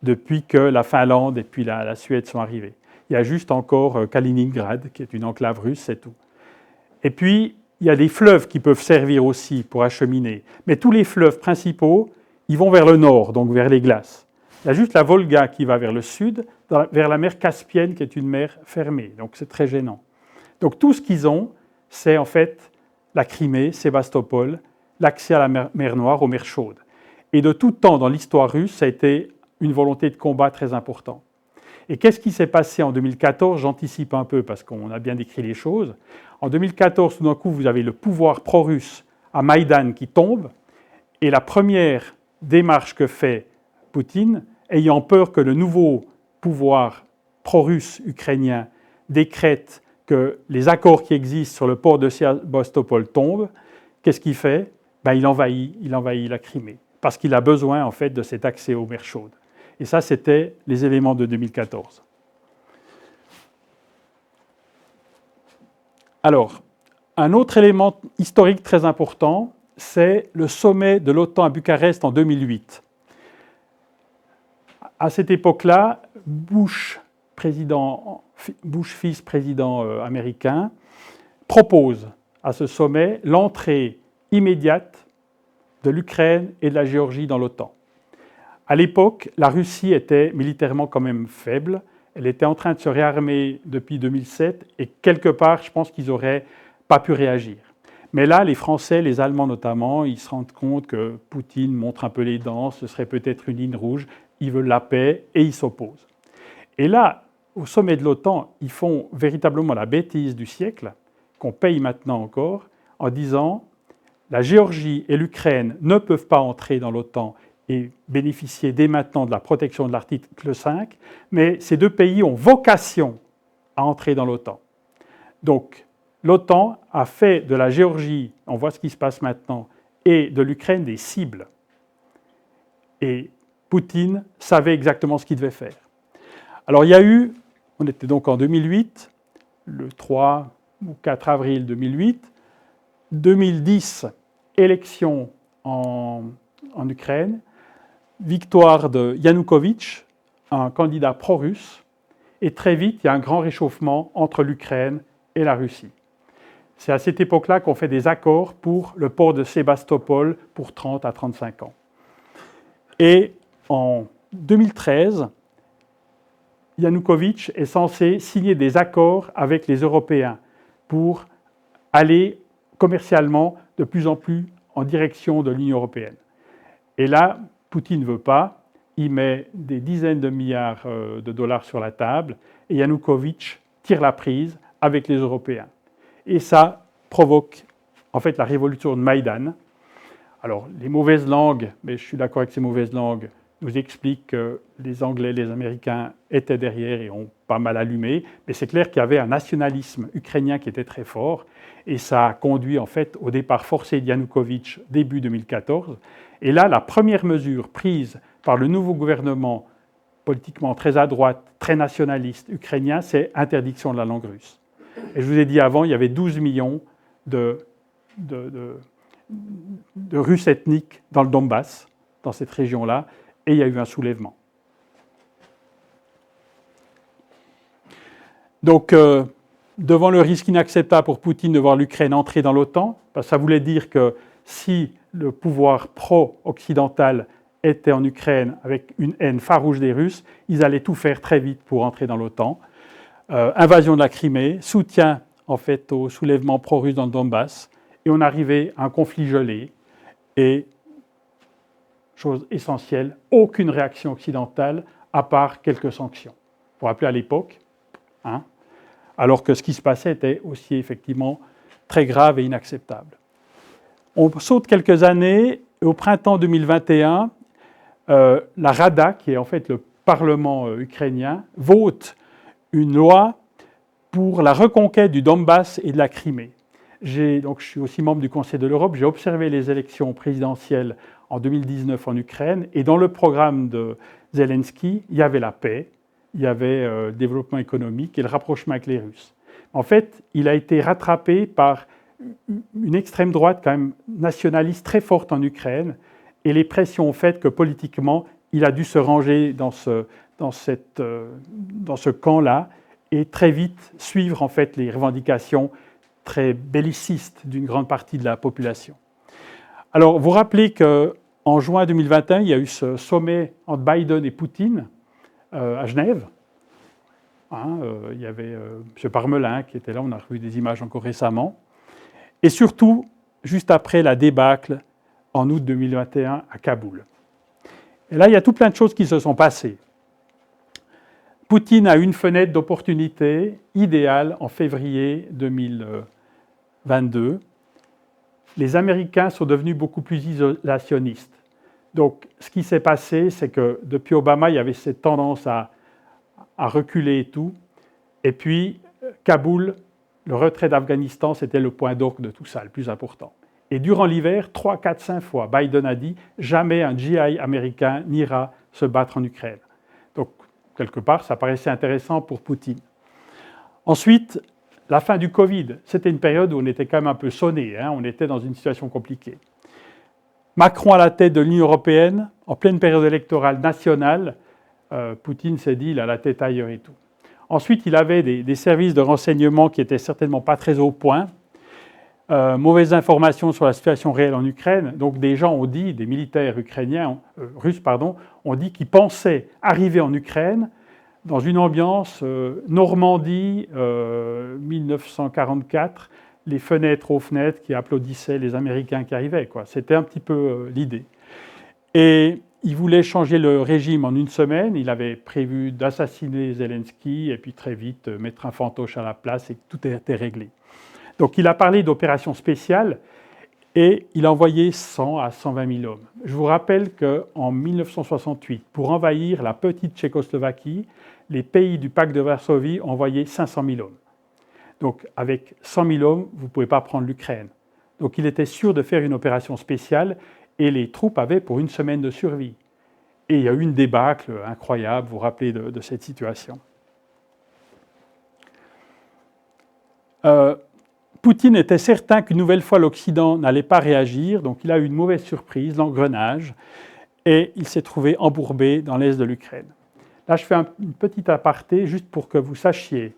depuis que la Finlande et puis la Suède sont arrivés. Il y a juste encore Kaliningrad, qui est une enclave russe, c'est tout. Et puis, il y a des fleuves qui peuvent servir aussi pour acheminer. Mais tous les fleuves principaux, ils vont vers le nord, donc vers les glaces. Il y a juste la Volga qui va vers le sud, vers la mer Caspienne, qui est une mer fermée. Donc, c'est très gênant. Donc tout ce qu'ils ont, c'est en fait la Crimée, Sébastopol, l'accès à la mer Noire, aux mers chaudes. Et de tout temps dans l'histoire russe, ça a été une volonté de combat très importante. Et qu'est-ce qui s'est passé en 2014? J'anticipe un peu parce qu'on a bien décrit les choses. En 2014, tout d'un coup, vous avez le pouvoir pro-russe à Maïdan qui tombe, et la première démarche que fait Poutine, ayant peur que le nouveau pouvoir pro-russe ukrainien décrète que les accords qui existent sur le port de Sébastopol tombent, qu'est-ce qu'il fait? Il envahit la Crimée, parce qu'il a besoin en fait de cet accès aux mers chaudes. Et ça, c'était les éléments de 2014. Alors, un autre élément historique très important, c'est le sommet de l'OTAN à Bucarest en 2008. À cette époque-là, Bush, fils président américain, propose à ce sommet l'entrée immédiate de l'Ukraine et de la Géorgie dans l'OTAN. À l'époque, la Russie était militairement quand même faible. Elle était en train de se réarmer depuis 2007 et quelque part, je pense qu'ils n'auraient pas pu réagir. Mais là, les Français, les Allemands notamment, ils se rendent compte que Poutine montre un peu les dents, ce serait peut-être une ligne rouge, ils veulent la paix et ils s'opposent. Et là, au sommet de l'OTAN, ils font véritablement la bêtise du siècle, qu'on paye maintenant encore, en disant la Géorgie et l'Ukraine ne peuvent pas entrer dans l'OTAN et bénéficier dès maintenant de la protection de l'article 5, mais ces deux pays ont vocation à entrer dans l'OTAN. Donc, l'OTAN a fait de la Géorgie, on voit ce qui se passe maintenant, et de l'Ukraine des cibles. Et Poutine savait exactement ce qu'il devait faire. Alors il y a eu, on était donc en 2008, le 3 ou 4 avril 2008, 2010, élection en Ukraine, victoire de Yanukovych, un candidat pro-russe, et très vite, il y a un grand réchauffement entre l'Ukraine et la Russie. C'est à cette époque-là qu'on fait des accords pour le port de Sébastopol pour 30 à 35 ans. Et en 2013, Yanukovych est censé signer des accords avec les Européens pour aller commercialement de plus en plus en direction de l'Union européenne. Et là, Poutine ne veut pas, il met des dizaines de milliards de dollars sur la table et Yanukovych tire la prise avec les Européens. Et ça provoque en fait la révolution de Maïdan. Alors, les mauvaises langues, mais je suis d'accord avec ces mauvaises langues, nous expliquent que les Anglais, les Américains étaient derrière et ont pas mal allumé, mais c'est clair qu'il y avait un nationalisme ukrainien qui était très fort, et ça a conduit en fait au départ forcé de Yanukovych début 2014. Et là, la première mesure prise par le nouveau gouvernement politiquement très à droite, très nationaliste ukrainien, c'est interdiction de la langue russe. Et je vous ai dit avant, il y avait 12 millions de Russes ethniques dans le Donbass, dans cette région-là, et il y a eu un soulèvement. Donc, devant le risque inacceptable pour Poutine de voir l'Ukraine entrer dans l'OTAN, parce que ça voulait dire que si le pouvoir pro-occidental était en Ukraine avec une haine farouche des Russes, ils allaient tout faire très vite pour entrer dans l'OTAN. Invasion de la Crimée, soutien en fait au soulèvement pro-russe dans le Donbass, et on arrivait à un conflit gelé, et, chose essentielle, aucune réaction occidentale à part quelques sanctions. Vous vous rappelez à l'époque, alors que ce qui se passait était aussi effectivement très grave et inacceptable. On saute quelques années, et au printemps 2021, la Rada, qui est en fait le Parlement ukrainien, vote une loi pour la reconquête du Donbass et de la Crimée. Donc, je suis aussi membre du Conseil de l'Europe, j'ai observé les élections présidentielles en 2019 en Ukraine, et dans le programme de Zelensky, il y avait la paix, il y avait le développement économique et le rapprochement avec les Russes. En fait, il a été rattrapé par une extrême droite quand même nationaliste très forte en Ukraine, et les pressions ont fait que politiquement, il a dû se ranger dans ce camp-là et très vite suivre en fait les revendications très bellicistes d'une grande partie de la population. Alors, vous vous rappelez qu'en juin 2021, il y a eu ce sommet entre Biden et Poutine à Genève. Il y avait M. Parmelin qui était là, on a revu des images encore récemment. Et surtout, juste après la débâcle en août 2021 à Kaboul. Et là, il y a tout plein de choses qui se sont passées. Poutine a une fenêtre d'opportunité idéale en février 2022. Les Américains sont devenus beaucoup plus isolationnistes. Donc, ce qui s'est passé, c'est que depuis Obama, il y avait cette tendance à reculer et tout. Et puis, Kaboul, le retrait d'Afghanistan, c'était le point d'orgue de tout ça, le plus important. Et durant l'hiver, 3, 4, 5 fois, Biden a dit « Jamais un GI américain n'ira se battre en Ukraine ». Donc, quelque part, ça paraissait intéressant pour Poutine. Ensuite, la fin du Covid, c'était une période où on était quand même un peu sonné, on était dans une situation compliquée. Macron à la tête de l'Union européenne, en pleine période électorale nationale, Poutine s'est dit, il a la tête ailleurs et tout. Ensuite, il avait des services de renseignement qui n'étaient certainement pas très au point, mauvaises informations sur la situation réelle en Ukraine. Donc des gens ont dit, des militaires russes, ont dit qu'ils pensaient arriver en Ukraine dans une ambiance Normandie 1944, les fenêtres aux fenêtres qui applaudissaient les Américains qui arrivaient. C'était un petit peu l'idée. Et il voulait changer le régime en une semaine. Il avait prévu d'assassiner Zelensky et puis très vite mettre un fantoche à la place et que tout était réglé. Donc il a parlé d'opération spéciale et il a envoyé 100 à 120 000 hommes. Je vous rappelle qu'en 1968, pour envahir la petite Tchécoslovaquie, les pays du pacte de Varsovie ont envoyé 500 000 hommes. Donc avec 100 000 hommes, vous ne pouvez pas prendre l'Ukraine. Donc il était sûr de faire une opération spéciale et les troupes avaient pour une semaine de survie. Et il y a eu une débâcle incroyable, vous vous rappelez de cette situation. Poutine était certain qu'une nouvelle fois l'Occident n'allait pas réagir, donc il a eu une mauvaise surprise, l'engrenage, et il s'est trouvé embourbé dans l'est de l'Ukraine. Là, je fais une petite aparté juste pour que vous sachiez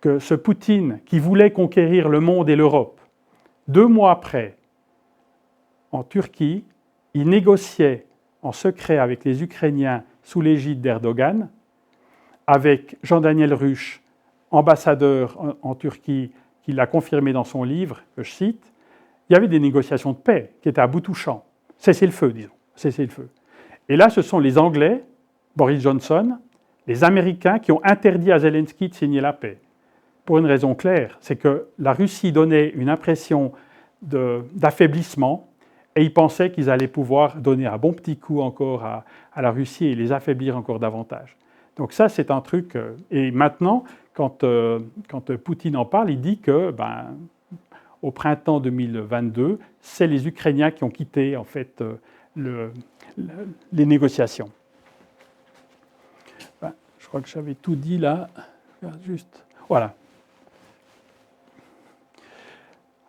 que ce Poutine qui voulait conquérir le monde et l'Europe, 2 mois après, en Turquie, il négociait en secret avec les Ukrainiens sous l'égide d'Erdogan, avec Jean-Daniel Ruche, ambassadeur en Turquie, qui l'a confirmé dans son livre, que je cite, il y avait des négociations de paix qui étaient à bout touchant. Cessez-le-feu, disons. Cessez-le-feu. Et là, ce sont les Anglais, Boris Johnson, les Américains qui ont interdit à Zelensky de signer la paix. Pour une raison claire, c'est que la Russie donnait une impression d'affaiblissement et ils pensaient qu'ils allaient pouvoir donner un bon petit coup encore à la Russie et les affaiblir encore davantage. Donc ça, c'est un truc... Et maintenant, quand Poutine en parle, il dit que au printemps 2022, c'est les Ukrainiens qui ont quitté en fait, les négociations. Je crois que j'avais tout dit là. Juste, voilà.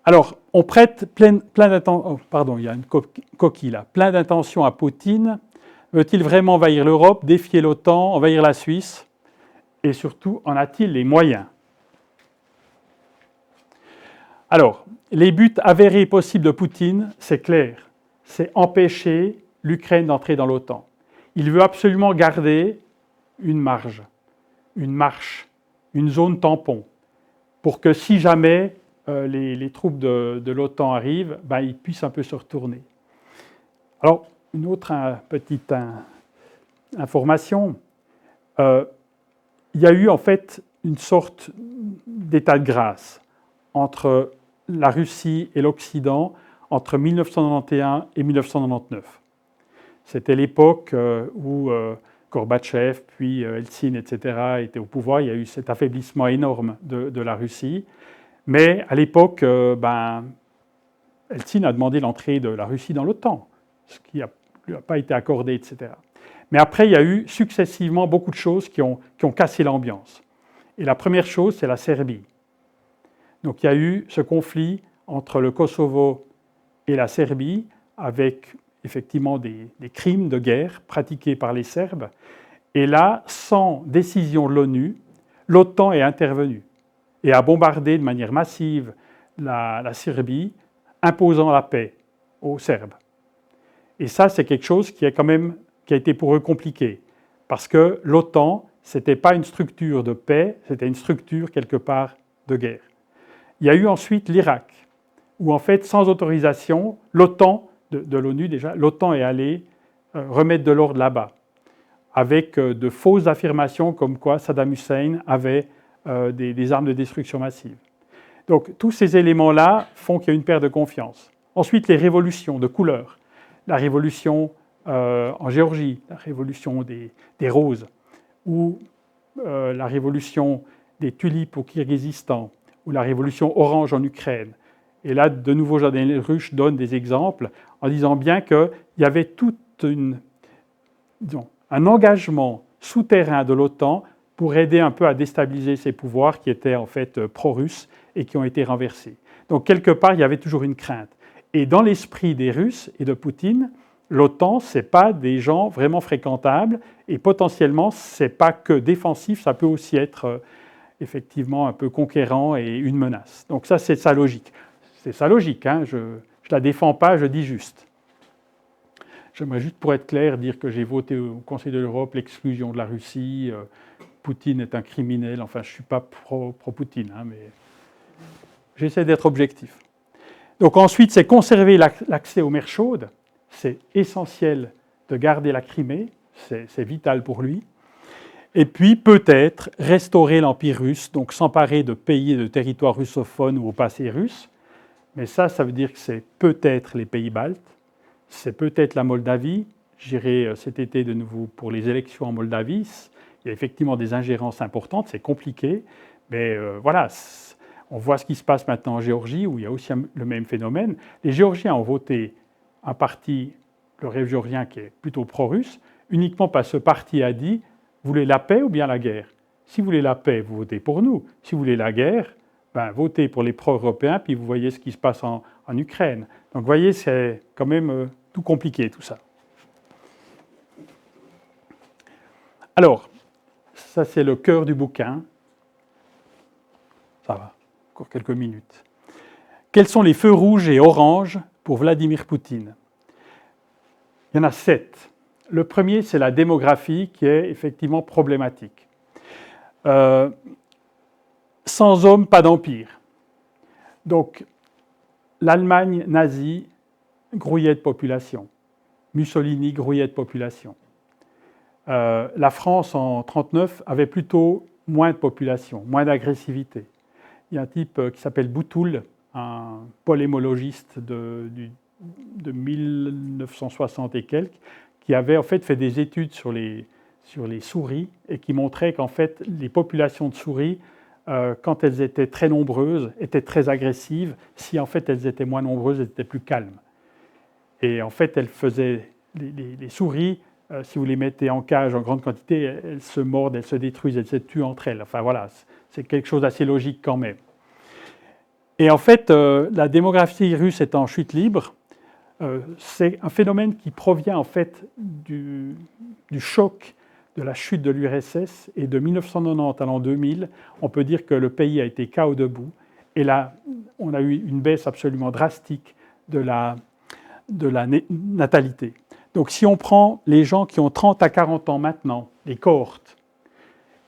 Alors, on prête plein d'attention... Oh, pardon, il y a une coquille là. Plein d'intentions à Poutine. Veut-il vraiment envahir l'Europe, défier l'OTAN, envahir la Suisse? Et surtout, en a-t-il les moyens? Alors, les buts avérés possibles de Poutine, c'est clair. C'est empêcher l'Ukraine d'entrer dans l'OTAN. Il veut absolument garder une marge, une marche, une zone tampon, pour que si jamais les troupes de l'OTAN arrivent, ils puissent un peu se retourner. Alors, une autre petite information, il y a eu en fait une sorte d'état de grâce entre la Russie et l'Occident entre 1991 et 1999. C'était l'époque où Gorbatchev, puis Eltsine, etc., étaient au pouvoir. Il y a eu cet affaiblissement énorme de la Russie. Mais à l'époque, Eltsine a demandé l'entrée de la Russie dans l'OTAN, ce qui n'a pas été accordé, etc. Mais après, il y a eu successivement beaucoup de choses qui ont cassé l'ambiance. Et la première chose, c'est la Serbie. Donc il y a eu ce conflit entre le Kosovo et la Serbie, avec effectivement des crimes de guerre pratiqués par les Serbes. Et là, sans décision de l'ONU, l'OTAN est intervenue et a bombardé de manière massive la Serbie, imposant la paix aux Serbes. Et ça, c'est quelque chose qui a été pour eux compliqué, parce que l'OTAN, ce n'était pas une structure de paix, c'était une structure quelque part de guerre. Il y a eu ensuite l'Irak, où en fait, sans autorisation, l'OTAN, de l'ONU déjà, l'OTAN est allé remettre de l'ordre là-bas, avec de fausses affirmations comme quoi Saddam Hussein avait des armes de destruction massive. Donc tous ces éléments-là font qu'il y a une perte de confiance. Ensuite, les révolutions de couleur. La révolution en Géorgie, la révolution des roses, ou la révolution des tulipes au Kirghizistan, ou la révolution orange en Ukraine. Et là, de nouveau, Jean-Daniel Ruche donne des exemples en disant bien qu'il y avait un engagement souterrain de l'OTAN pour aider un peu à déstabiliser ces pouvoirs qui étaient en fait pro-russes et qui ont été renversés. Donc quelque part, il y avait toujours une crainte. Et dans l'esprit des Russes et de Poutine, l'OTAN, ce n'est pas des gens vraiment fréquentables et potentiellement, ce n'est pas que défensif, ça peut aussi être effectivement un peu conquérant et une menace. Donc ça, c'est sa logique. C'est sa logique, hein, je ne la défends pas, je dis juste. J'aimerais juste, pour être clair, dire que j'ai voté au Conseil de l'Europe l'exclusion de la Russie. Poutine est un criminel. Enfin, je ne suis pas pro-Poutine, hein, mais j'essaie d'être objectif. Donc ensuite, c'est conserver l'accès aux mers chaudes. C'est essentiel de garder la Crimée. C'est vital pour lui. Et puis, peut-être, restaurer l'Empire russe, donc s'emparer de pays et de territoires russophones ou au passé russe. Mais ça veut dire que c'est peut-être les pays baltes. C'est peut-être la Moldavie. J'irai cet été de nouveau pour les élections en Moldavie. Il y a effectivement des ingérences importantes, c'est compliqué. Mais voilà, on voit ce qui se passe maintenant en Géorgie, où il y a aussi le même phénomène. Les Géorgiens ont voté un parti, le Rêve géorgien, qui est plutôt pro-russe, uniquement parce que ce parti a dit « Vous voulez la paix ou bien la guerre ?» Si vous voulez la paix, vous votez pour nous. Si vous voulez la guerre, votez pour les pro-européens, puis vous voyez ce qui se passe en Ukraine. Donc vous voyez, c'est quand même tout compliqué, tout ça. Alors, ça c'est le cœur du bouquin. Ça va, encore quelques minutes. Quels sont les feux rouges et oranges pour Vladimir Poutine? Il y en a 7. Le premier, c'est la démographie qui est effectivement problématique. Sans hommes, pas d'empire. Donc, l'Allemagne nazie grouillait de population. Mussolini grouillait de population. La France, en 1939, avait plutôt moins de population, moins d'agressivité. Il y a un type qui s'appelle Boutoul, un polémologiste de 1960 et quelques, qui avait en fait des études sur les souris et qui montrait qu'en fait, les populations de souris, quand elles étaient très nombreuses, étaient très agressives. Si en fait elles étaient moins nombreuses, elles étaient plus calmes. Et en fait, elles faisaient les souris, si vous les mettez en cage en grande quantité, elles se mordent, elles se détruisent, elles se tuent entre elles. Enfin voilà, c'est quelque chose d'assez logique quand même. Et en fait, la démographie russe est en chute libre. C'est un phénomène qui provient en fait du choc de la chute de l'URSS et de 1990 à l'an 2000, on peut dire que le pays a été KO debout. Et là, on a eu une baisse absolument drastique de la natalité. Donc si on prend les gens qui ont 30 à 40 ans maintenant, les cohortes,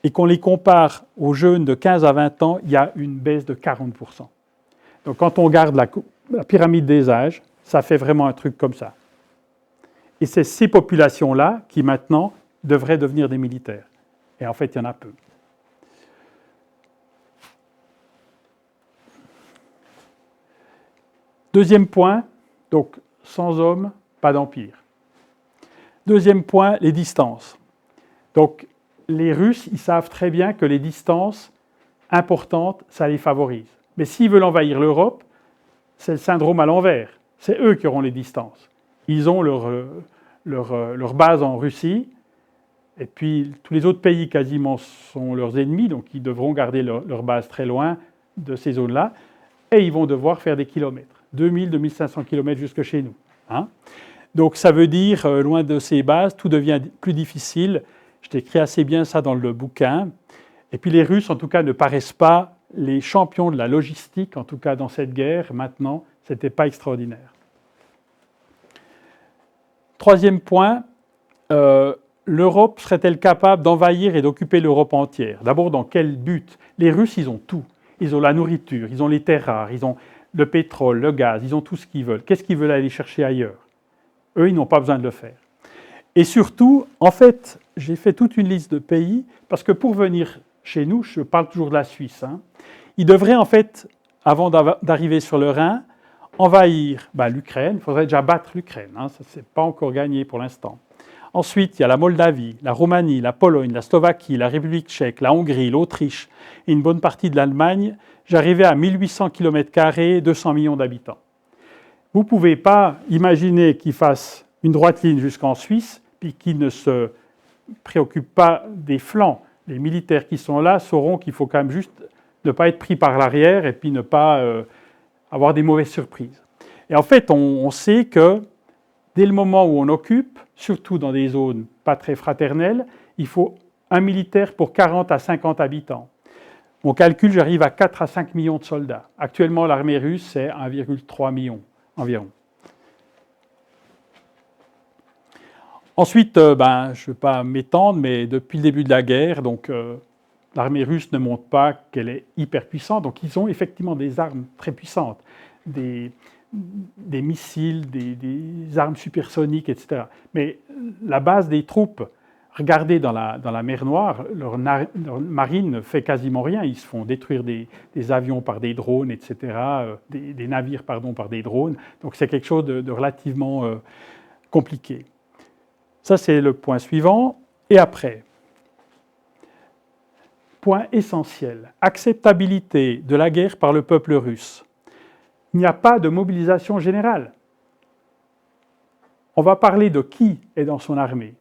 et qu'on les compare aux jeunes de 15 à 20 ans, il y a une baisse de 40%. Donc quand on regarde la pyramide des âges, ça fait vraiment un truc comme ça. Et c'est ces populations-là qui maintenant devraient devenir des militaires. Et en fait, il y en a peu. Deuxième point, donc sans hommes, pas d'empire. Deuxième point, les distances. Donc les Russes, ils savent très bien que les distances importantes, ça les favorise. Mais s'ils veulent envahir l'Europe, c'est le syndrome à l'envers. C'est eux qui auront les distances. Ils ont leur base en Russie, et puis tous les autres pays quasiment sont leurs ennemis, donc ils devront garder leur base très loin de ces zones-là, et ils vont devoir faire des kilomètres, 2000, 2500 kilomètres jusque chez nous. Hein. Donc ça veut dire, loin de ces bases, tout devient plus difficile. Je t'écris assez bien ça dans le bouquin. Et puis les Russes, en tout cas, ne paraissent pas les champions de la logistique, en tout cas dans cette guerre, maintenant, ce n'était pas extraordinaire. Troisième point, l'Europe serait-elle capable d'envahir et d'occuper l'Europe entière? D'abord, dans quel but? Les Russes, ils ont tout. Ils ont la nourriture, ils ont les terres rares, ils ont le pétrole, le gaz, ils ont tout ce qu'ils veulent. Qu'est-ce qu'ils veulent aller chercher ailleurs? Eux, ils n'ont pas besoin de le faire. Et surtout, en fait, j'ai fait toute une liste de pays, parce que pour venir chez nous, je parle toujours de la Suisse, hein, ils devraient en fait, avant d'arriver sur le Rhin, envahir l'Ukraine. Il faudrait déjà battre l'Ukraine, hein, ça n'est pas encore gagné pour l'instant. Ensuite, il y a la Moldavie, la Roumanie, la Pologne, la Slovaquie, la République tchèque, la Hongrie, l'Autriche et une bonne partie de l'Allemagne. J'arrivais à 1800 km², 200 millions d'habitants. Vous ne pouvez pas imaginer qu'ils fassent une droite ligne jusqu'en Suisse, puis qu'ils ne se préoccupe pas des flancs. Les militaires qui sont là sauront qu'il faut quand même juste ne pas être pris par l'arrière et puis ne pas avoir des mauvaises surprises. Et en fait, on sait que dès le moment où on occupe, surtout dans des zones pas très fraternelles, il faut un militaire pour 40 à 50 habitants. Mon calcul, j'arrive à 4 à 5 millions de soldats. Actuellement, l'armée russe, c'est 1,3 million environ. Ensuite, je ne vais pas m'étendre, mais depuis le début de la guerre, l'armée russe ne montre pas qu'elle est hyper puissante. Donc, ils ont effectivement des armes très puissantes, des missiles, des armes supersoniques, etc. Mais la base des troupes, regardez dans la mer Noire, leur marine ne fait quasiment rien. Ils se font détruire des avions par des drones, etc., des navires par des drones. Donc, c'est quelque chose de relativement compliqué. Ça, c'est le point suivant. Et après, point essentiel, acceptabilité de la guerre par le peuple russe. Il n'y a pas de mobilisation générale. On va parler de qui est dans son armée.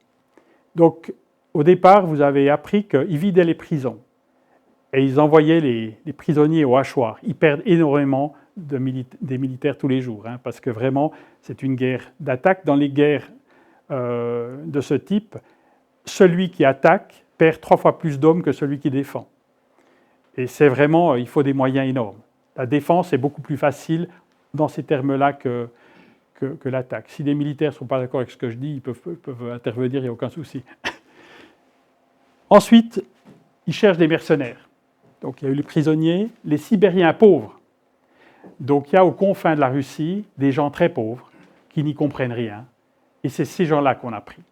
Donc, au départ, vous avez appris qu'ils vidaient les prisons et ils envoyaient les prisonniers au hachoir. Ils perdent énormément des militaires tous les jours, parce que vraiment, c'est une guerre d'attaque. Dans les guerres de ce type, celui qui attaque perd 3 fois plus d'hommes que celui qui défend. Et c'est vraiment, il faut des moyens énormes. La défense est beaucoup plus facile dans ces termes-là que l'attaque. Si les militaires ne sont pas d'accord avec ce que je dis, ils peuvent intervenir, il n'y a aucun souci. Ensuite, ils cherchent des mercenaires. Donc il y a eu les prisonniers, les Sibériens pauvres. Donc il y a aux confins de la Russie des gens très pauvres qui n'y comprennent rien. Et c'est ces gens-là qu'on a pris.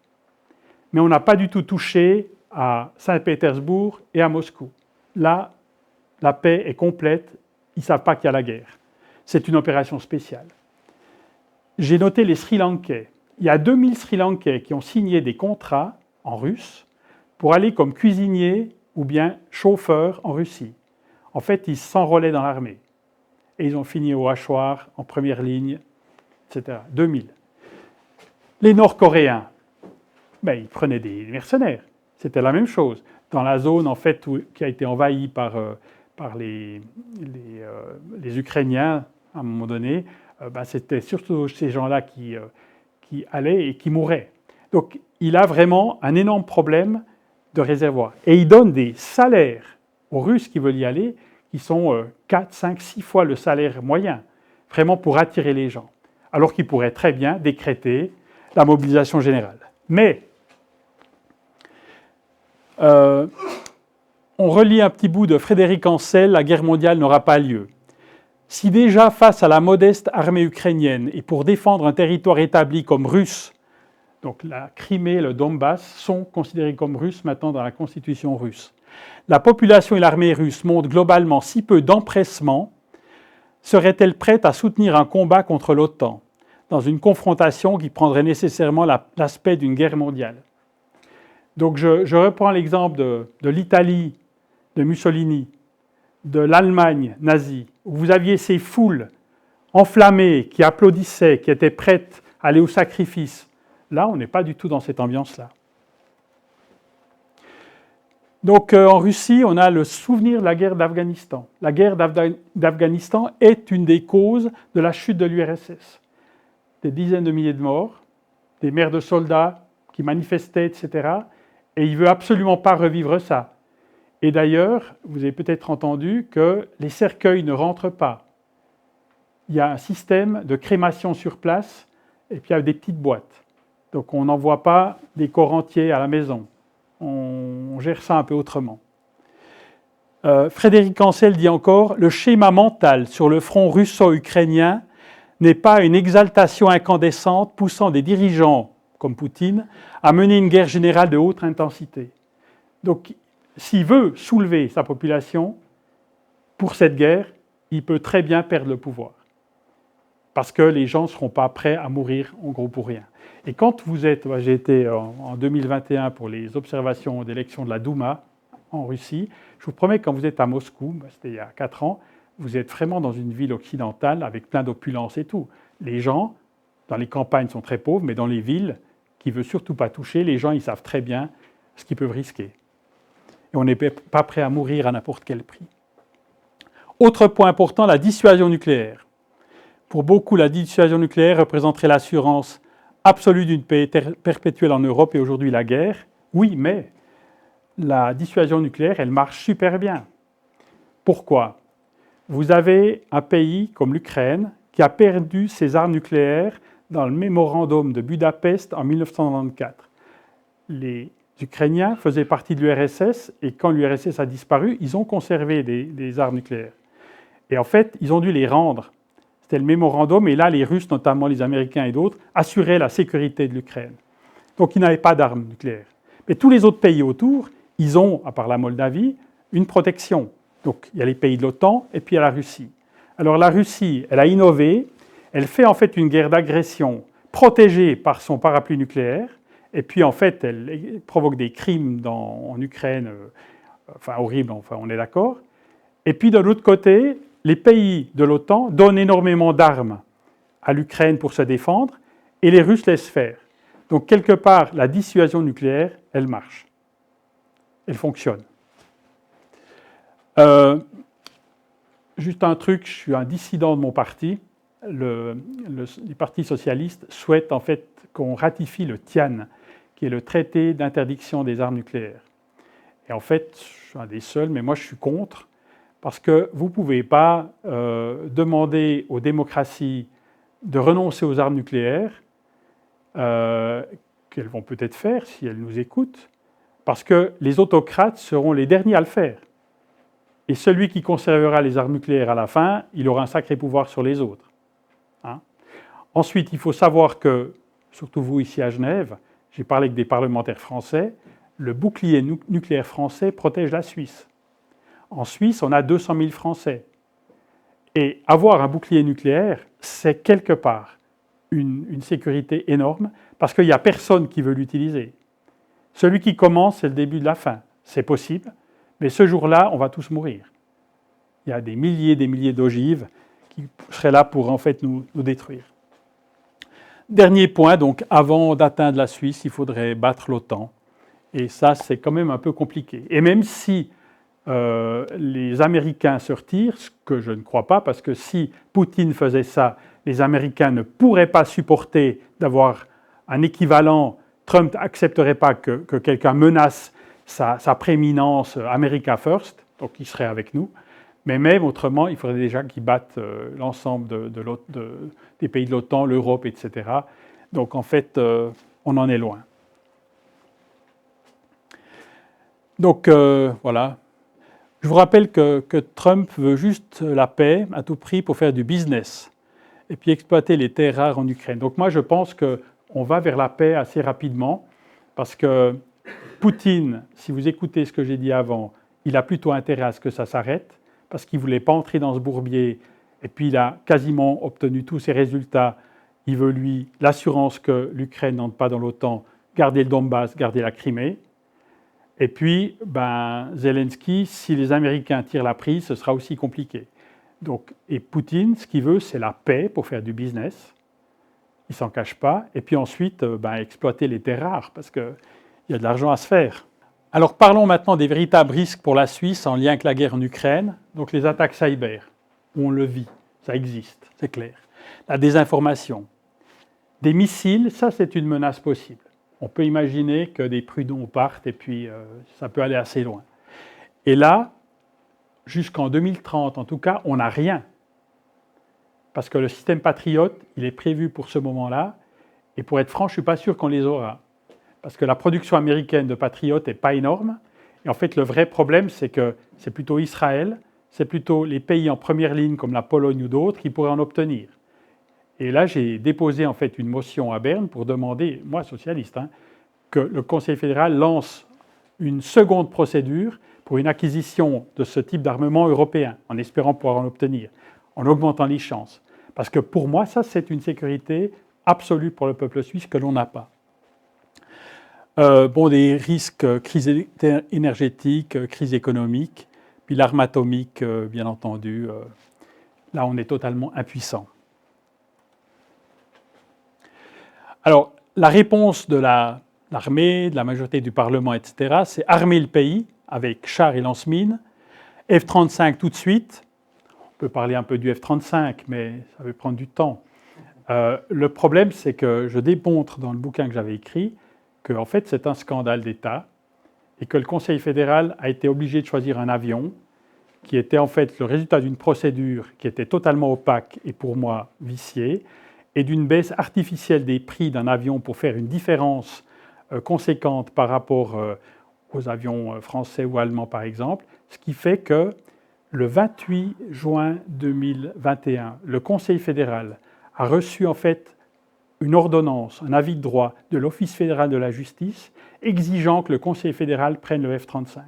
Mais on n'a pas du tout touché à Saint-Pétersbourg et à Moscou. Là, la paix est complète, ils ne savent pas qu'il y a la guerre. C'est une opération spéciale. J'ai noté les Sri Lankais. Il y a 2000 Sri Lankais qui ont signé des contrats en russe pour aller comme cuisiniers ou bien chauffeurs en Russie. En fait, ils s'enrôlaient dans l'armée. Et ils ont fini au hachoir, en première ligne, etc. 2000. Les Nord-Coréens, ils prenaient des mercenaires. C'était la même chose. Dans la zone en fait, qui a été envahie par les Ukrainiens, à un moment donné, c'était surtout ces gens-là qui allaient et qui mouraient. Donc, il a vraiment un énorme problème de réservoir. Et il donne des salaires aux Russes qui veulent y aller, qui sont 4, 5, 6 fois le salaire moyen, vraiment pour attirer les gens. Alors qu'il pourrait très bien décréter la mobilisation générale. Mais, on relit un petit bout de Frédéric Ancel, la guerre mondiale n'aura pas lieu. Si déjà face à la modeste armée ukrainienne et pour défendre un territoire établi comme russe, donc la Crimée, le Donbass, sont considérés comme russes maintenant dans la constitution russe, la population et l'armée russe montrent globalement si peu d'empressement, serait-elle prête à soutenir un combat contre l'OTAN dans une confrontation qui prendrait nécessairement l'aspect d'une guerre mondiale? Donc je reprends l'exemple de l'Italie, de Mussolini, de l'Allemagne nazie, où vous aviez ces foules enflammées qui applaudissaient, qui étaient prêtes à aller au sacrifice. Là, on n'est pas du tout dans cette ambiance-là. Donc en Russie, on a le souvenir de la guerre d'Afghanistan. La guerre d'Afghanistan est une des causes de la chute de l'URSS. Des dizaines de milliers de morts, des mères de soldats qui manifestaient, etc. Et il ne veut absolument pas revivre ça. Et d'ailleurs, vous avez peut-être entendu que les cercueils ne rentrent pas. Il y a un système de crémation sur place, et puis il y a des petites boîtes. Donc on n'envoie pas des corps entiers à la maison. On gère ça un peu autrement. Frédéric Ancel dit encore « Le schéma mental sur le front russo-ukrainien n'est pas une exaltation incandescente poussant des dirigeants, comme Poutine, à mener une guerre générale de haute intensité. » Donc, s'il veut soulever sa population pour cette guerre, il peut très bien perdre le pouvoir. Parce que les gens ne seront pas prêts à mourir, en gros, pour rien. Et quand vous êtes, j'ai été en 2021 pour les observations d'élections de la Douma en Russie, je vous promets, quand vous êtes à Moscou, c'était il y a 4 ans, vous êtes vraiment dans une ville occidentale avec plein d'opulence et tout. Les gens, dans les campagnes, sont très pauvres, mais dans les villes, qui ne veulent surtout pas toucher, les gens, ils savent très bien ce qu'ils peuvent risquer. Et on n'est pas prêt à mourir à n'importe quel prix. Autre point important, la dissuasion nucléaire. Pour beaucoup, la dissuasion nucléaire représenterait l'assurance absolue d'une paix perpétuelle en Europe et aujourd'hui la guerre. Oui, mais la dissuasion nucléaire, elle marche super bien. Pourquoi ? Vous avez un pays comme l'Ukraine qui a perdu ses armes nucléaires dans le mémorandum de Budapest en 1994. Les Ukrainiens faisaient partie de l'URSS et quand l'URSS a disparu, ils ont conservé des armes nucléaires. Et en fait, ils ont dû les rendre. C'était le mémorandum et là, les Russes, notamment les Américains et d'autres, assuraient la sécurité de l'Ukraine. Donc, ils n'avaient pas d'armes nucléaires. Mais tous les autres pays autour, ils ont, à part la Moldavie, une protection. Donc, il y a les pays de l'OTAN et puis il y a la Russie. Alors, la Russie, elle a innové, elle fait en fait une guerre d'agression protégée par son parapluie nucléaire, et puis en fait, elle provoque des crimes en Ukraine, enfin horribles, enfin on est d'accord. Et puis de l'autre côté, les pays de l'OTAN donnent énormément d'armes à l'Ukraine pour se défendre, et les Russes laissent faire. Donc quelque part, la dissuasion nucléaire, elle marche. Elle fonctionne. Juste un truc, je suis un dissident de mon parti. Les partis socialistes souhaitent en fait qu'on ratifie le TIAN, qui est le traité d'interdiction des armes nucléaires. Et en fait, je suis un des seuls, mais moi je suis contre, parce que vous ne pouvez pas demander aux démocraties de renoncer aux armes nucléaires, qu'elles vont peut-être faire si elles nous écoutent, parce que les autocrates seront les derniers à le faire. Et celui qui conservera les armes nucléaires à la fin, il aura un sacré pouvoir sur les autres. Hein? Ensuite, il faut savoir que, surtout vous ici à Genève, j'ai parlé avec des parlementaires français, le bouclier nucléaire français protège la Suisse. En Suisse, on a 200 000 Français. Et avoir un bouclier nucléaire, c'est quelque part une sécurité énorme, parce qu'il n'y a personne qui veut l'utiliser. Celui qui commence, c'est le début de la fin. C'est possible, mais ce jour-là, on va tous mourir. Il y a des milliers d'ogives qui seraient là pour en fait nous détruire. Dernier point, donc avant d'atteindre la Suisse, il faudrait battre l'OTAN. Et ça, c'est quand même un peu compliqué. Et même si les Américains se retirent, ce que je ne crois pas, parce que si Poutine faisait ça, les Américains ne pourraient pas supporter d'avoir un équivalent. Trump n'accepterait pas que quelqu'un menace sa prééminence America First, donc il serait avec nous. Mais même autrement, il faudrait déjà qu'ils battent l'ensemble des pays de l'OTAN, l'Europe, etc. Donc en fait, on en est loin. Donc voilà. Je vous rappelle que Trump veut juste la paix à tout prix pour faire du business et puis exploiter les terres rares en Ukraine. Donc moi, je pense qu'on va vers la paix assez rapidement parce que Poutine, si vous écoutez ce que j'ai dit avant, il a plutôt intérêt à ce que ça s'arrête parce qu'il ne voulait pas entrer dans ce bourbier et puis il a quasiment obtenu tous ses résultats. Il veut, lui, l'assurance que l'Ukraine n'entre pas dans l'OTAN, garder le Donbass, garder la Crimée. Et puis, Zelensky, si les Américains tirent la prise, ce sera aussi compliqué. Donc, et Poutine, ce qu'il veut, c'est la paix pour faire du business. Il ne s'en cache pas. Et puis ensuite, exploiter les terres rares, parce qu'il y a de l'argent à se faire. Alors, parlons maintenant des véritables risques pour la Suisse en lien avec la guerre en Ukraine. Donc, les attaques cyber, où on le vit, ça existe, c'est clair. La désinformation. Des missiles, ça, c'est une menace possible. On peut imaginer que des prud'hommes partent et puis ça peut aller assez loin. Et là, jusqu'en 2030, en tout cas, on n'a rien. Parce que le système Patriot, il est prévu pour ce moment-là. Et pour être franc, je ne suis pas sûr qu'on les aura. Parce que la production américaine de Patriot n'est pas énorme. Et en fait, le vrai problème, c'est que c'est plutôt Israël, c'est plutôt les pays en première ligne comme la Pologne ou d'autres qui pourraient en obtenir. Et là, j'ai déposé en fait une motion à Berne pour demander, moi socialiste, que le Conseil fédéral lance une seconde procédure pour une acquisition de ce type d'armement européen, en espérant pouvoir en obtenir, en augmentant les chances. Parce que pour moi, ça, c'est une sécurité absolue pour le peuple suisse que l'on n'a pas. Des risques, crise énergétique, crise économique, puis l'arme atomique, bien entendu. Là, on est totalement impuissant. Alors, la réponse de la l'armée, de la majorité du Parlement, etc., c'est armer le pays avec chars et lance-mines, F-35 tout de suite. On peut parler un peu du F-35, mais ça va prendre du temps. Le problème, c'est que je démontre dans le bouquin que j'avais écrit que en fait, c'est un scandale d'État et que le Conseil fédéral a été obligé de choisir un avion qui était en fait le résultat d'une procédure qui était totalement opaque et pour moi viciée, et d'une baisse artificielle des prix d'un avion pour faire une différence conséquente par rapport aux avions français ou allemands par exemple, ce qui fait que le 28 juin 2021, le Conseil fédéral a reçu en fait une ordonnance, un avis de droit de l'Office fédéral de la justice exigeant que le Conseil fédéral prenne le F-35.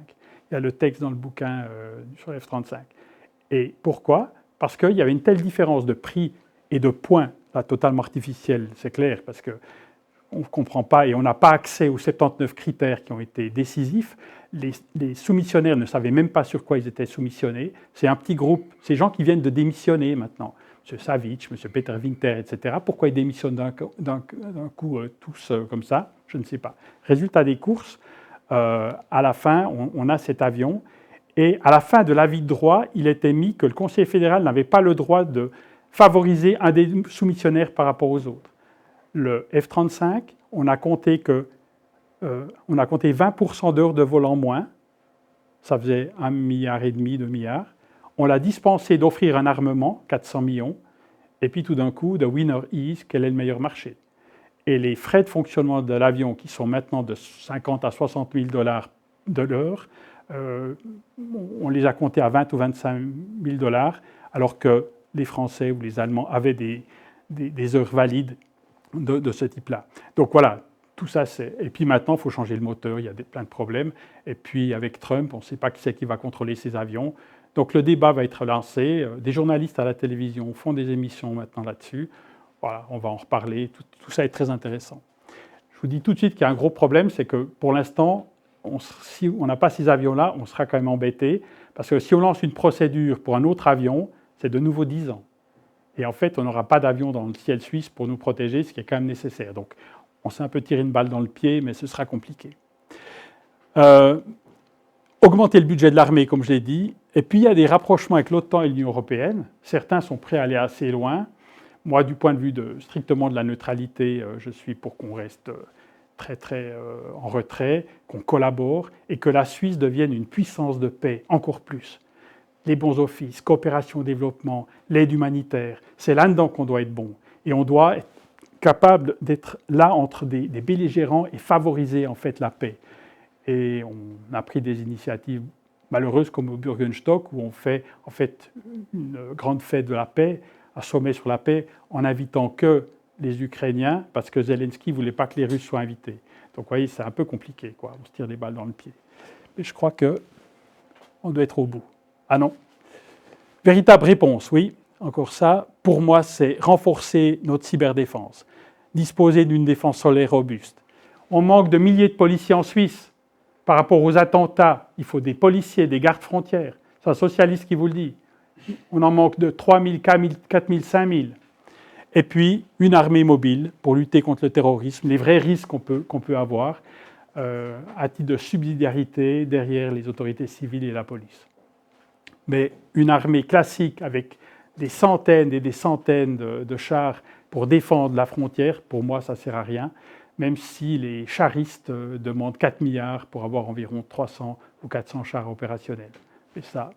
Il y a le texte dans le bouquin sur le F-35. Et pourquoi? Parce qu'il y avait une telle différence de prix et de points, là, totalement artificielle, c'est clair, parce qu'on ne comprend pas et on n'a pas accès aux 79 critères qui ont été décisifs. Les soumissionnaires ne savaient même pas sur quoi ils étaient soumissionnés. C'est un petit groupe, ces gens qui viennent de démissionner maintenant. M. Savitch, M. Peter Winter, etc. Pourquoi ils démissionnent d'un coup tous comme ça? Je ne sais pas. Résultat des courses, à la fin, on a cet avion. Et à la fin de l'avis de droit, il était mis que le Conseil fédéral n'avait pas le droit de favoriser un des soumissionnaires par rapport aux autres. Le F-35, on a compté 20% d'heures de vol en moins. Ça faisait 1,5 milliard, 2 milliards. On l'a dispensé d'offrir un armement, 400 millions, et puis tout d'un coup, the winner is, quel est le meilleur marché? Et les frais de fonctionnement de l'avion, qui sont maintenant de 50 à 60 000 dollars de l'heure, on les a comptés à 20 ou 25 000 dollars, alors que les Français ou les Allemands avaient des heures valides de ce type-là. Donc voilà, tout ça c'est... Et puis maintenant, il faut changer le moteur, il y a plein de problèmes. Et puis avec Trump, on ne sait pas qui c'est qui va contrôler ces avions. Donc le débat va être lancé. Des journalistes à la télévision font des émissions maintenant là-dessus. Voilà, on va en reparler. Tout ça est très intéressant. Je vous dis tout de suite qu'il y a un gros problème, c'est que pour l'instant, si on n'a pas ces avions-là, on sera quand même embêté. Parce que si on lance une procédure pour un autre avion, c'est de nouveau 10 ans. Et en fait, on n'aura pas d'avion dans le ciel suisse pour nous protéger, ce qui est quand même nécessaire. Donc, on s'est un peu tiré une balle dans le pied, mais ce sera compliqué. Augmenter le budget de l'armée, comme je l'ai dit. Et puis, il y a des rapprochements avec l'OTAN et l'Union européenne. Certains sont prêts à aller assez loin. Moi, du point de vue strictement de la neutralité, je suis pour qu'on reste très en retrait, qu'on collabore et que la Suisse devienne une puissance de paix encore plus. Les bons offices, coopération au développement, l'aide humanitaire, c'est là-dedans qu'on doit être bon. Et on doit être capable d'être là entre des belligérants et favoriser en fait la paix. Et on a pris des initiatives malheureuses comme au Bürgenstock où on fait en fait une grande fête de la paix, un sommet sur la paix, en invitant que les Ukrainiens, parce que Zelensky ne voulait pas que les Russes soient invités. Donc vous voyez, c'est un peu compliqué, quoi. On se tire des balles dans le pied. Mais je crois qu'on doit être au bout. Ah non. Véritable réponse, oui. Encore ça, pour moi, c'est renforcer notre cyberdéfense, disposer d'une défense solaire robuste. On manque de milliers de policiers en Suisse. Par rapport aux attentats, il faut des policiers, des gardes frontières. C'est un socialiste qui vous le dit. On en manque de 3 000, 4 000, 5 000. Et puis, une armée mobile pour lutter contre le terrorisme, les vrais risques qu'on peut avoir, à titre de subsidiarité derrière les autorités civiles et la police. Mais une armée classique avec des centaines et des centaines de chars pour défendre la frontière, pour moi, ça ne sert à rien, même si les charistes demandent 4 milliards pour avoir environ 300 ou 400 chars opérationnels. Et ça,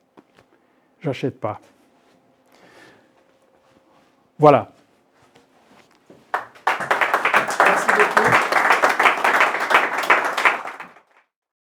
j'achète pas. Voilà.